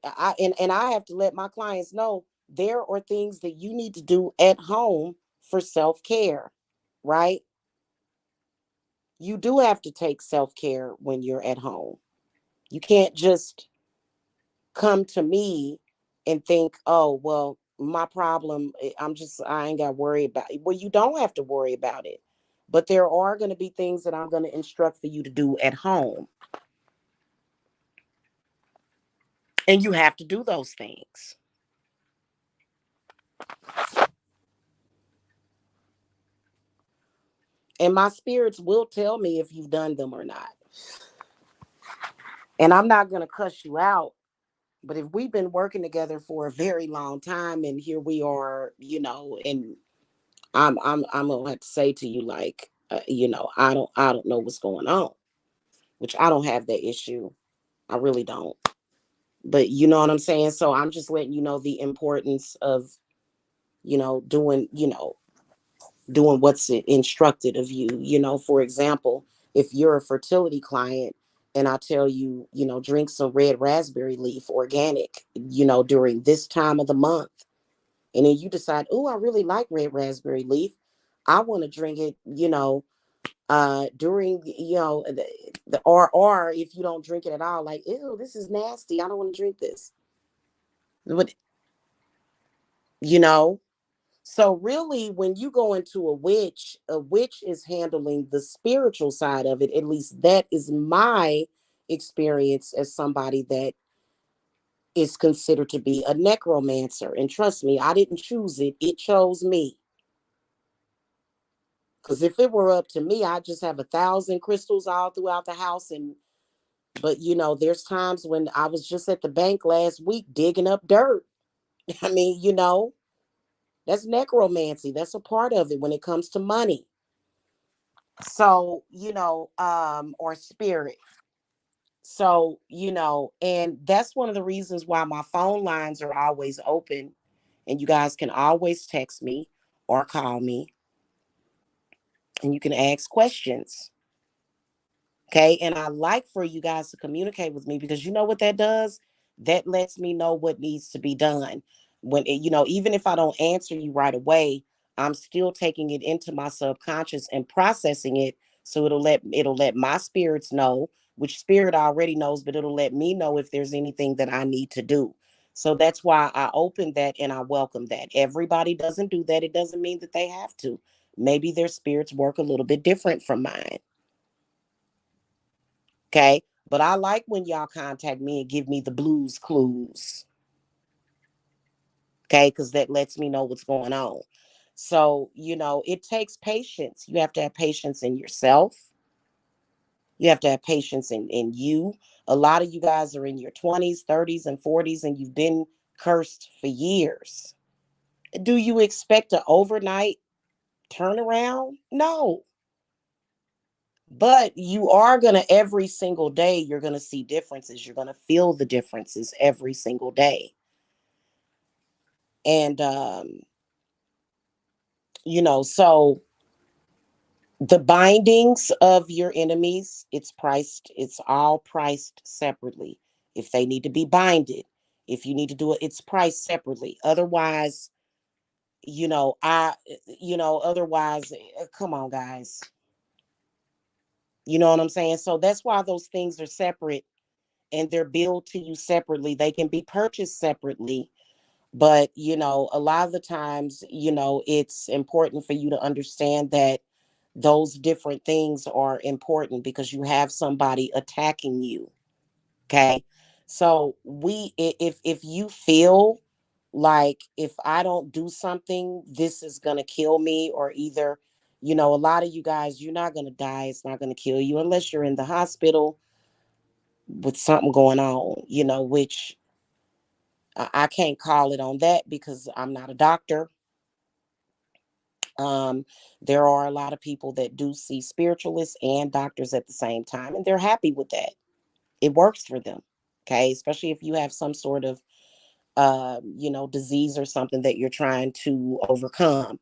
And I have to let my clients know there are things that you need to do at home for self-care, right? You do have to take self-care when you're at home. You can't just come to me and think, oh, well, my problem, I ain't got to worry about it. Well, you don't have to worry about it. But there are going to be things that I'm going to instruct for you to do at home. And you have to do those things. And my spirits will tell me if you've done them or not. And I'm not going to cuss you out. But if we've been working together for a very long time and here we are, and I'm gonna have to say to you like, I don't know what's going on, which I don't have that issue. I really don't. But you know what I'm saying? So I'm just letting you know the importance of, doing, doing what's instructed of you. For example, if you're a fertility client and I tell you, drink some red raspberry leaf organic, during this time of the month, and then you decide, oh, I really like red raspberry leaf. I want to drink it, during, or if you don't drink it at all, like, ew, this is nasty. I don't want to drink this. But, you know, so really when you go into a witch is handling the spiritual side of it. At least that is my experience as somebody that is considered to be a necromancer. And trust me, I didn't choose it. It chose me. Because if it were up to me, I'd just have 1,000 crystals all throughout the house. But there's times when I was just at the bank last week digging up dirt. I mean, that's necromancy. That's a part of it when it comes to money. So, or spirit. So, and that's one of the reasons why my phone lines are always open. And you guys can always text me or call me and you can ask questions. Okay. And I like for you guys to communicate with me because you know what that does? That lets me know what needs to be done. Even if I don't answer you right away, I'm still taking it into my subconscious and processing it. So it'll let my spirits know, which spirit already knows, but it'll let me know if there's anything that I need to do. So that's why I open that and I welcome that. Everybody doesn't do that. It doesn't mean that they have to. Maybe their spirits work a little bit different from mine. Okay. But I like when y'all contact me and give me the blues clues. Okay. Because that lets me know what's going on. So, it takes patience. You have to have patience in yourself. You have to have patience in you. A lot of you guys are in your 20s, 30s, and 40s, and you've been cursed for years. Do you expect an overnight turnaround? No. But you are going to, every single day, you're going to see differences. You're going to feel the differences every single day. And, so the bindings of your enemies, it's all priced separately. If they need to be binded, if you need to do it, it's priced separately. Otherwise, otherwise, come on, guys. You know what I'm saying? So that's why those things are separate and they're billed to you separately. They can be purchased separately. But, a lot of the times, it's important for you to understand that those different things are important because you have somebody attacking you. Okay. So if you feel like if I don't do something, this is going to kill me, or either, a lot of you guys, you're not going to die. It's not going to kill you unless you're in the hospital with something going on, which I can't call it on that because I'm not a doctor. Um, there are a lot of people that do see spiritualists and doctors at the same time, and they're happy with that. It works for them. Okay. Especially if you have some sort of, disease or something that you're trying to overcome.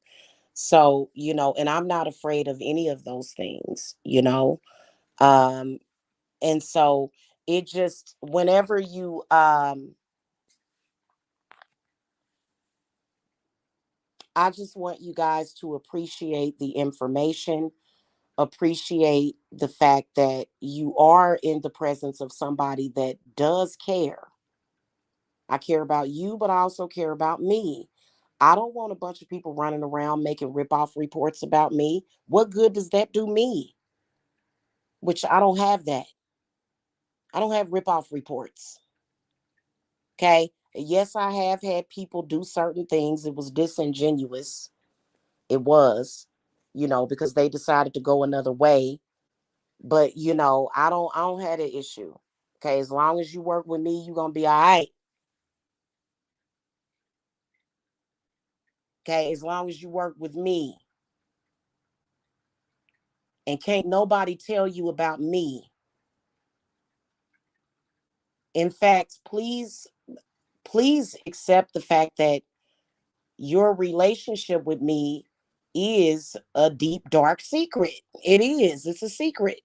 So, and I'm not afraid of any of those things. Um, and so it just, whenever I just want you guys to appreciate the information, appreciate the fact that you are in the presence of somebody that does care. I care about you, but I also care about me. I don't want a bunch of people running around making rip-off reports about me. What good does that do me? Which I don't have that. I don't have rip-off reports. Okay. Yes, I have had people do certain things. It was disingenuous. It was, because they decided to go another way. But I don't have an issue. Okay. As long as you work with me, you're gonna be all right. Okay. As long as you work with me. And can't nobody tell you about me. In fact, please accept the fact that your relationship with me is a deep, dark secret. It is. It's a secret.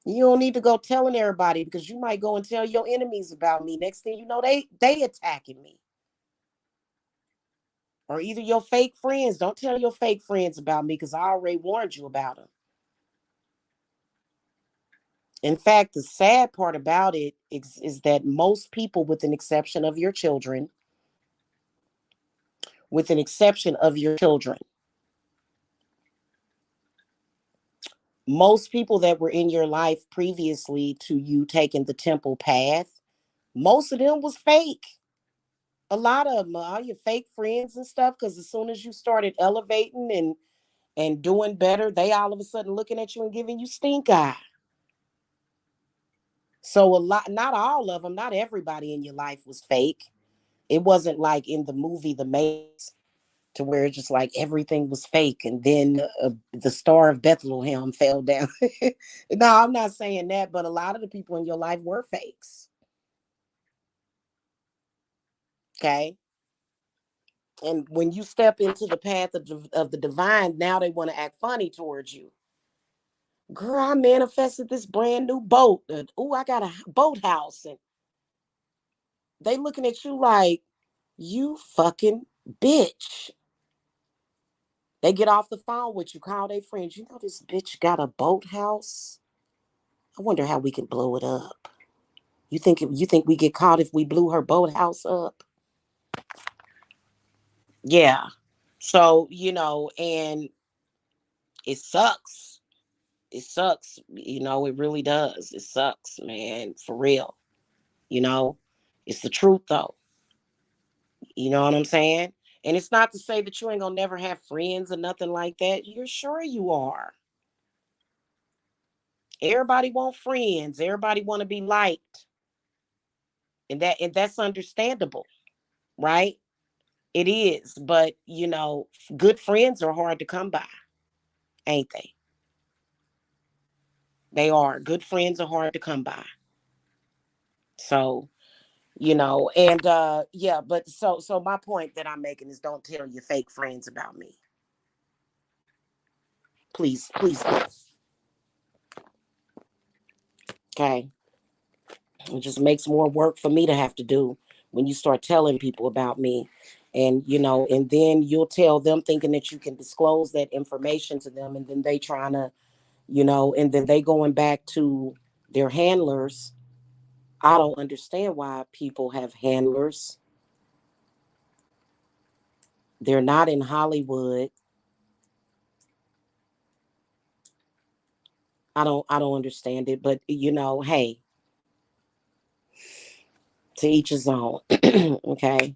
You don't need to go telling everybody because you might go and tell your enemies about me. Next thing you know, they attacking me. Or either your fake friends. Don't tell your fake friends about me because I already warned you about them. In fact, the sad part about it is that most people, with an exception of your children, most people that were in your life previously to you taking the temple path, most of them was fake. A lot of them are your fake friends and stuff. Because as soon as you started elevating and doing better, they all of a sudden looking at you and giving you stink eye. So a lot, not all of them, not everybody in your life was fake. It wasn't like in the movie The Maze to where it's just like everything was fake and then the star of Bethlehem fell down. No, I'm not saying that, but a lot of the people in your life were fakes. Okay. And when you step into the path of the divine, now they want to act funny towards you. Girl, I manifested this brand new boat. Oh, I got a boathouse. And they looking at you like, you fucking bitch. They get off the phone with you, call their friends. You know this bitch got a boathouse? I wonder how we can blow it up. You think we get caught if we blew her boathouse up? Yeah. So, and it sucks. It sucks. It really does. It sucks, man, for real. You know, it's the truth though. You know what I'm saying? And it's not to say that you ain't gonna never have friends or nothing like that. You're sure you are. Everybody want friends. Everybody want to be liked. And that's understandable, right? It is. But good friends are hard to come by, ain't they? They are. Good friends are hard to come by. So, and yeah, but so my point that I'm making is don't tell your fake friends about me. Please, please don't. Okay. It just makes more work for me to have to do when you start telling people about me. And and then you'll tell them thinking that you can disclose that information to them, and then they trying to, and then they going back to their handlers. I don't understand why people have handlers. They're not in Hollywood. I don't understand it, but hey, To each his own. Okay.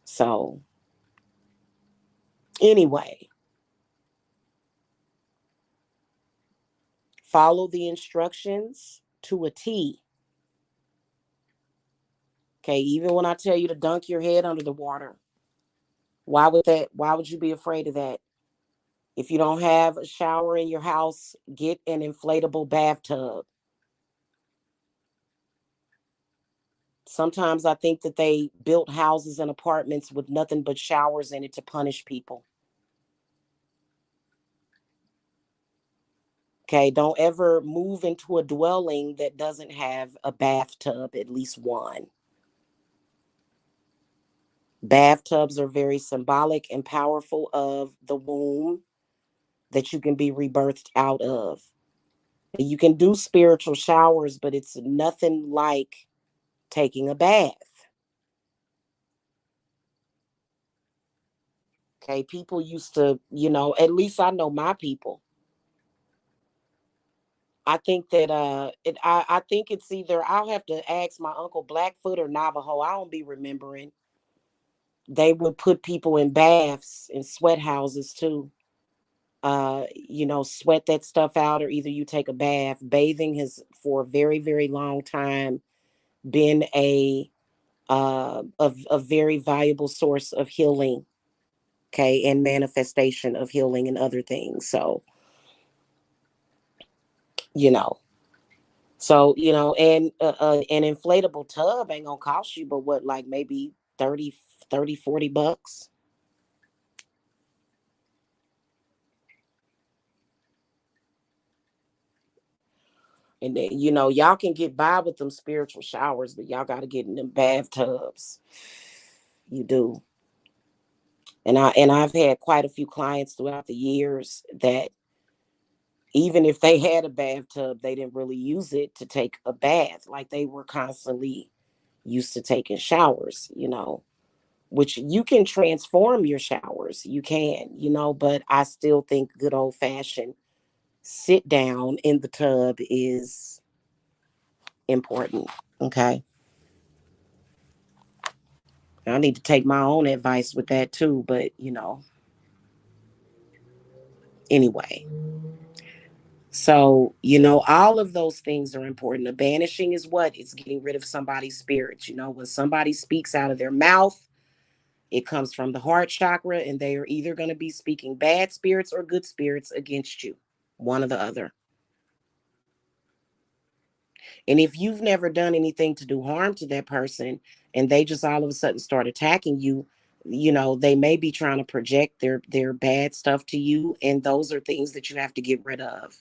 So, anyway, follow the instructions to a T. Okay. Even when I tell you to dunk your head under the water, why would you be afraid of that? If you don't have a shower in your house, get an inflatable bathtub. Sometimes I think that they built houses and apartments with nothing but showers in it to punish people. Okay, don't ever move into a dwelling that doesn't have a bathtub, at least one. Bathtubs are very symbolic and powerful of the womb that you can be rebirthed out of. You can do spiritual showers, but it's nothing like taking a bath. Okay, people used to, at least I know my people. I think that I think it's either I'll have to ask my uncle Blackfoot or Navajo. I don't be remembering. They would put people in baths and sweat houses too. Sweat that stuff out, or either you take a bath. Bathing has for a very, very long time been a very valuable source of healing, okay, and manifestation of healing and other things. So, you know, and an inflatable tub ain't gonna cost you but what, like maybe 40 bucks. And then, y'all can get by with them spiritual showers, but y'all got to get in them bathtubs. You do. And I've had quite a few clients throughout the years that even if they had a bathtub, they didn't really use it to take a bath. Like they were constantly used to taking showers, which you can transform your showers. You can, but I still think good old fashioned sit down in the tub is important. Okay. I need to take my own advice with that too, but anyway. So, all of those things are important. The banishing is what? It's getting rid of somebody's spirits. When somebody speaks out of their mouth, it comes from the heart chakra, and they are either going to be speaking bad spirits or good spirits against you, one or the other. And if you've never done anything to do harm to that person and they just all of a sudden start attacking you, they may be trying to project their bad stuff to you, and those are things that you have to get rid of.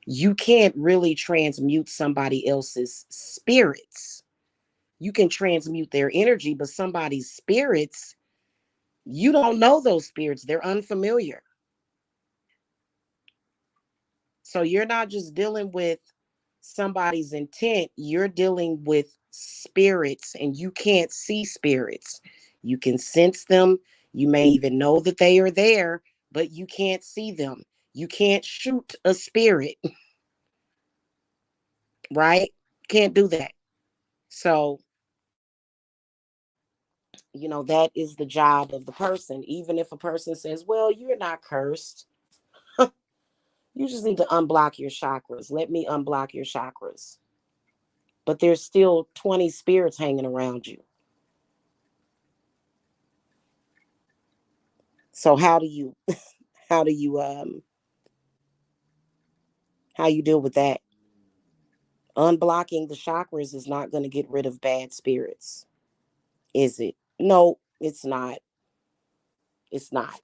You can't really transmute somebody else's spirits. You can transmute their energy, but somebody's spirits, you don't know those spirits. They're unfamiliar. So you're not just dealing with somebody's intent, you're dealing with spirits, and you can't see spirits. You can sense them. You may even know that they are there, but you can't see them. You can't shoot a spirit, right? Can't do that. So, that is the job of the person. Even if a person says, well, you're not cursed, you just need to unblock your chakras. Let me unblock your chakras. But there's still 20 spirits hanging around you. So how do you how you deal with that? Unblocking the chakras is not going to get rid of bad spirits, is it? No, it's not. It's not.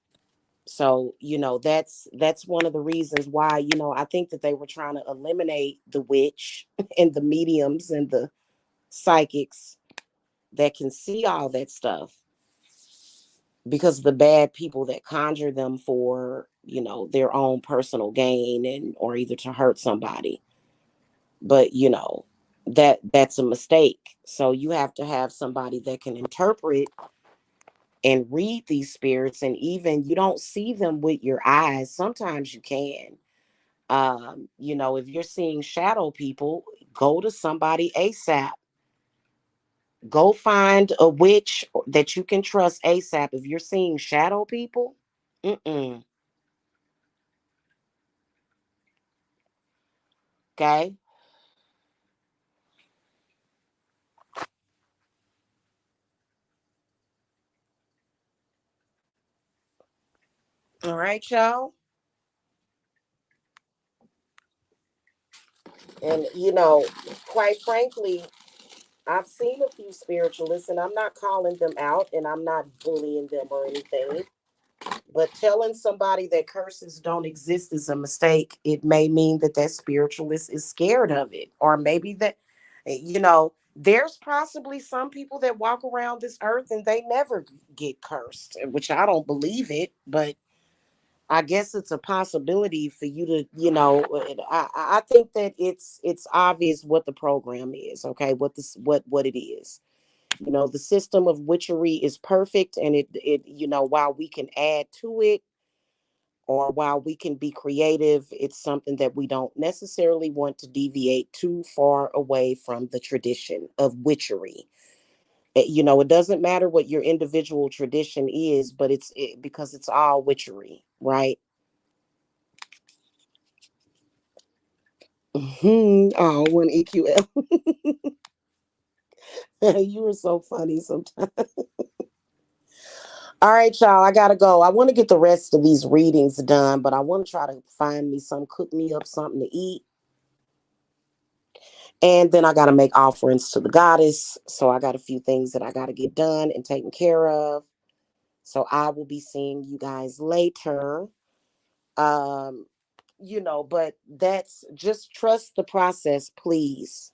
So, that's one of the reasons why, I think that they were trying to eliminate the witch and the mediums and the psychics that can see all that stuff, because the bad people that conjure them for, their own personal gain, and or either to hurt somebody. But, that's a mistake. So you have to have somebody that can interpret and read these spirits, and even you don't see them with your eyes. Sometimes you can. If you're seeing shadow people, Go to somebody ASAP. Go find a witch that you can trust ASAP. If you're seeing shadow people, mm-mm. Okay. All right, y'all. And quite frankly, I've seen a few spiritualists, and I'm not calling them out, and I'm not bullying them or anything. But telling somebody that curses don't exist is a mistake. It may mean that that spiritualist is scared of it, or maybe that, there's possibly some people that walk around this earth and they never get cursed, which I don't believe it, but I guess it's a possibility for you to, I think that it's obvious what the program is, okay, what it is. The system of witchery is perfect, and while we can add to it, or while we can be creative, it's something that we don't necessarily want to deviate too far away from the tradition of witchery. It doesn't matter what your individual tradition is, but because it's all witchery, right? Oh, one EQL. You were so funny sometimes. All right, y'all. I gotta go. I want to get the rest of these readings done, but I want to try to find me cook me up something to eat. And then I got to make offerings to the goddess. So I got a few things that I got to get done and taken care of. So I will be seeing you guys later. Um, but that's just trust the process, please.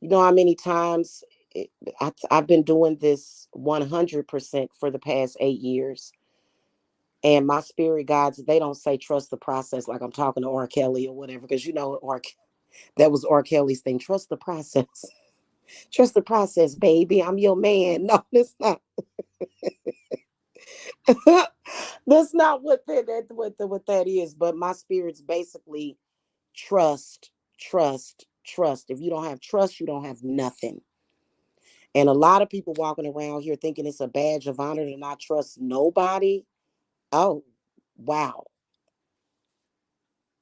You know how many times I've been doing this 100% for the past 8 years. And my spirit guides, they don't say trust the process like I'm talking to R. Kelly or whatever, because that was R. Kelly's thing. Trust the process. Trust the process, baby. I'm your man. No, that's not. That's not what that is. But my spirit's basically trust, trust, trust. If you don't have trust, you don't have nothing. And a lot of people walking around here thinking it's a badge of honor to not trust nobody. Oh, wow.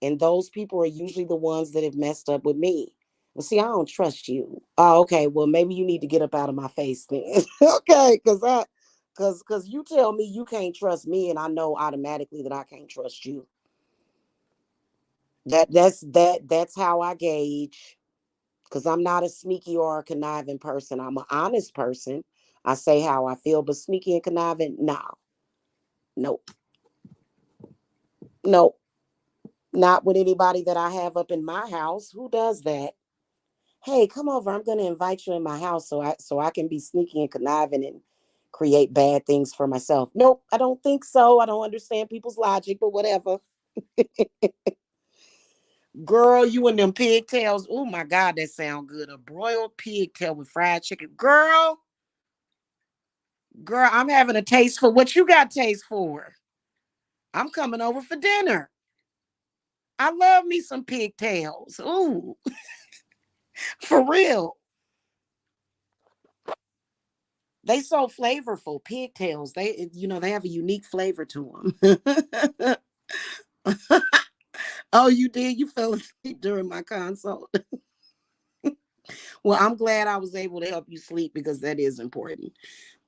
And those people are usually the ones that have messed up with me. Well, see, I don't trust you. Oh, okay. Well, maybe you need to get up out of my face then. Okay, because you tell me you can't trust me, and I know automatically that I can't trust you. That's how I gauge. Because I'm not a sneaky or a conniving person. I'm an honest person. I say how I feel, but sneaky and conniving, no, nope, nope. Not with anybody that I have up in my house. Who does that? Hey, come over. I'm going to invite you in my house so I can be sneaky and conniving and create bad things for myself. Nope, I don't think so. I don't understand people's logic, but whatever. Girl, you and them pigtails. Oh my God, that sound good. A broiled pigtail with fried chicken. Girl, I'm having a taste for what you got taste for. I'm coming over for dinner. I love me some pigtails. Ooh, for real. They so flavorful. Pigtails. They have a unique flavor to them. Oh, you did? You fell asleep during my consult. Well, I'm glad I was able to help you sleep because that is important.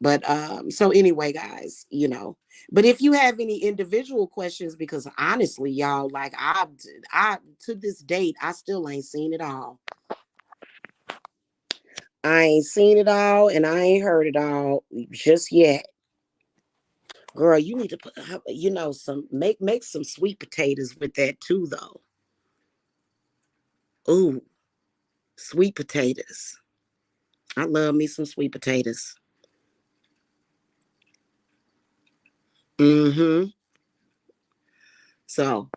But so anyway, guys, but if you have any individual questions, because honestly, y'all, like I to this date, I still ain't seen it all. I ain't seen it all and I ain't heard it all just yet. Girl, you need to put, some make some sweet potatoes with that too, though. Ooh, sweet potatoes. I love me some sweet potatoes. Mm-hmm. So,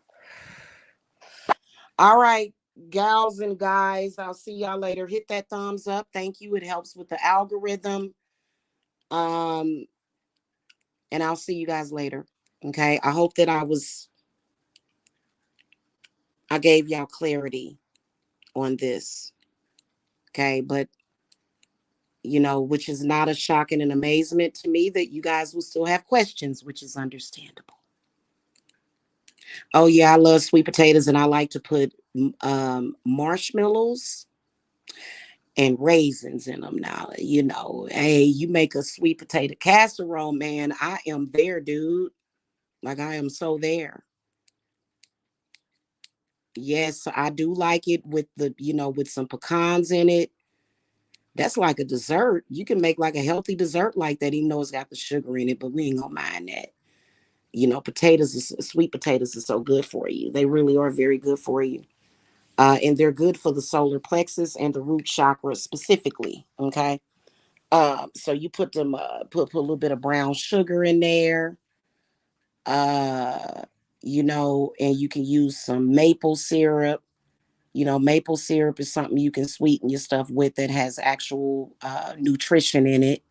all right, gals and guys, I'll see y'all later. Hit that thumbs up. Thank you. It helps with the algorithm. Um, and I'll see you guys later. Okay. I hope that I gave y'all clarity on this. Okay. But, you know, which is not a shocking and amazement to me that you guys will still have questions, which is understandable. Oh, yeah. I love sweet potatoes and I like to put marshmallows and raisins in them now. You know, hey, you make a sweet potato casserole, man. I am there, dude. Like, I am so there. Yes, I do like it with the, you know, with some pecans in it. That's like a dessert. You can make like a healthy dessert like that, even though it's got the sugar in it, but we ain't gonna mind that. You know, sweet potatoes are so good for you. They really are very good for you. And they're good for the solar plexus and the root chakra specifically. Okay. So you put them, put a little bit of brown sugar in there, uh, you know, and you can use some maple syrup. You know, maple syrup is something you can sweeten your stuff with that has actual nutrition in it.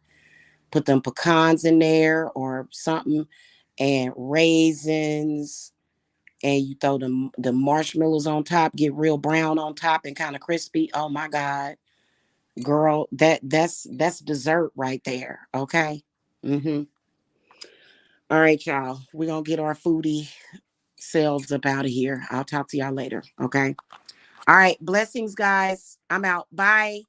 Put them pecans in there or something, and raisins, and you throw the marshmallows on top, get real brown on top and kind of crispy. Oh my God, girl, that's dessert right there. Okay. Mm-hmm. All right, y'all. We're gonna get our foodie selves up out of here. I'll talk to y'all later. Okay. All right. Blessings, guys. I'm out. Bye.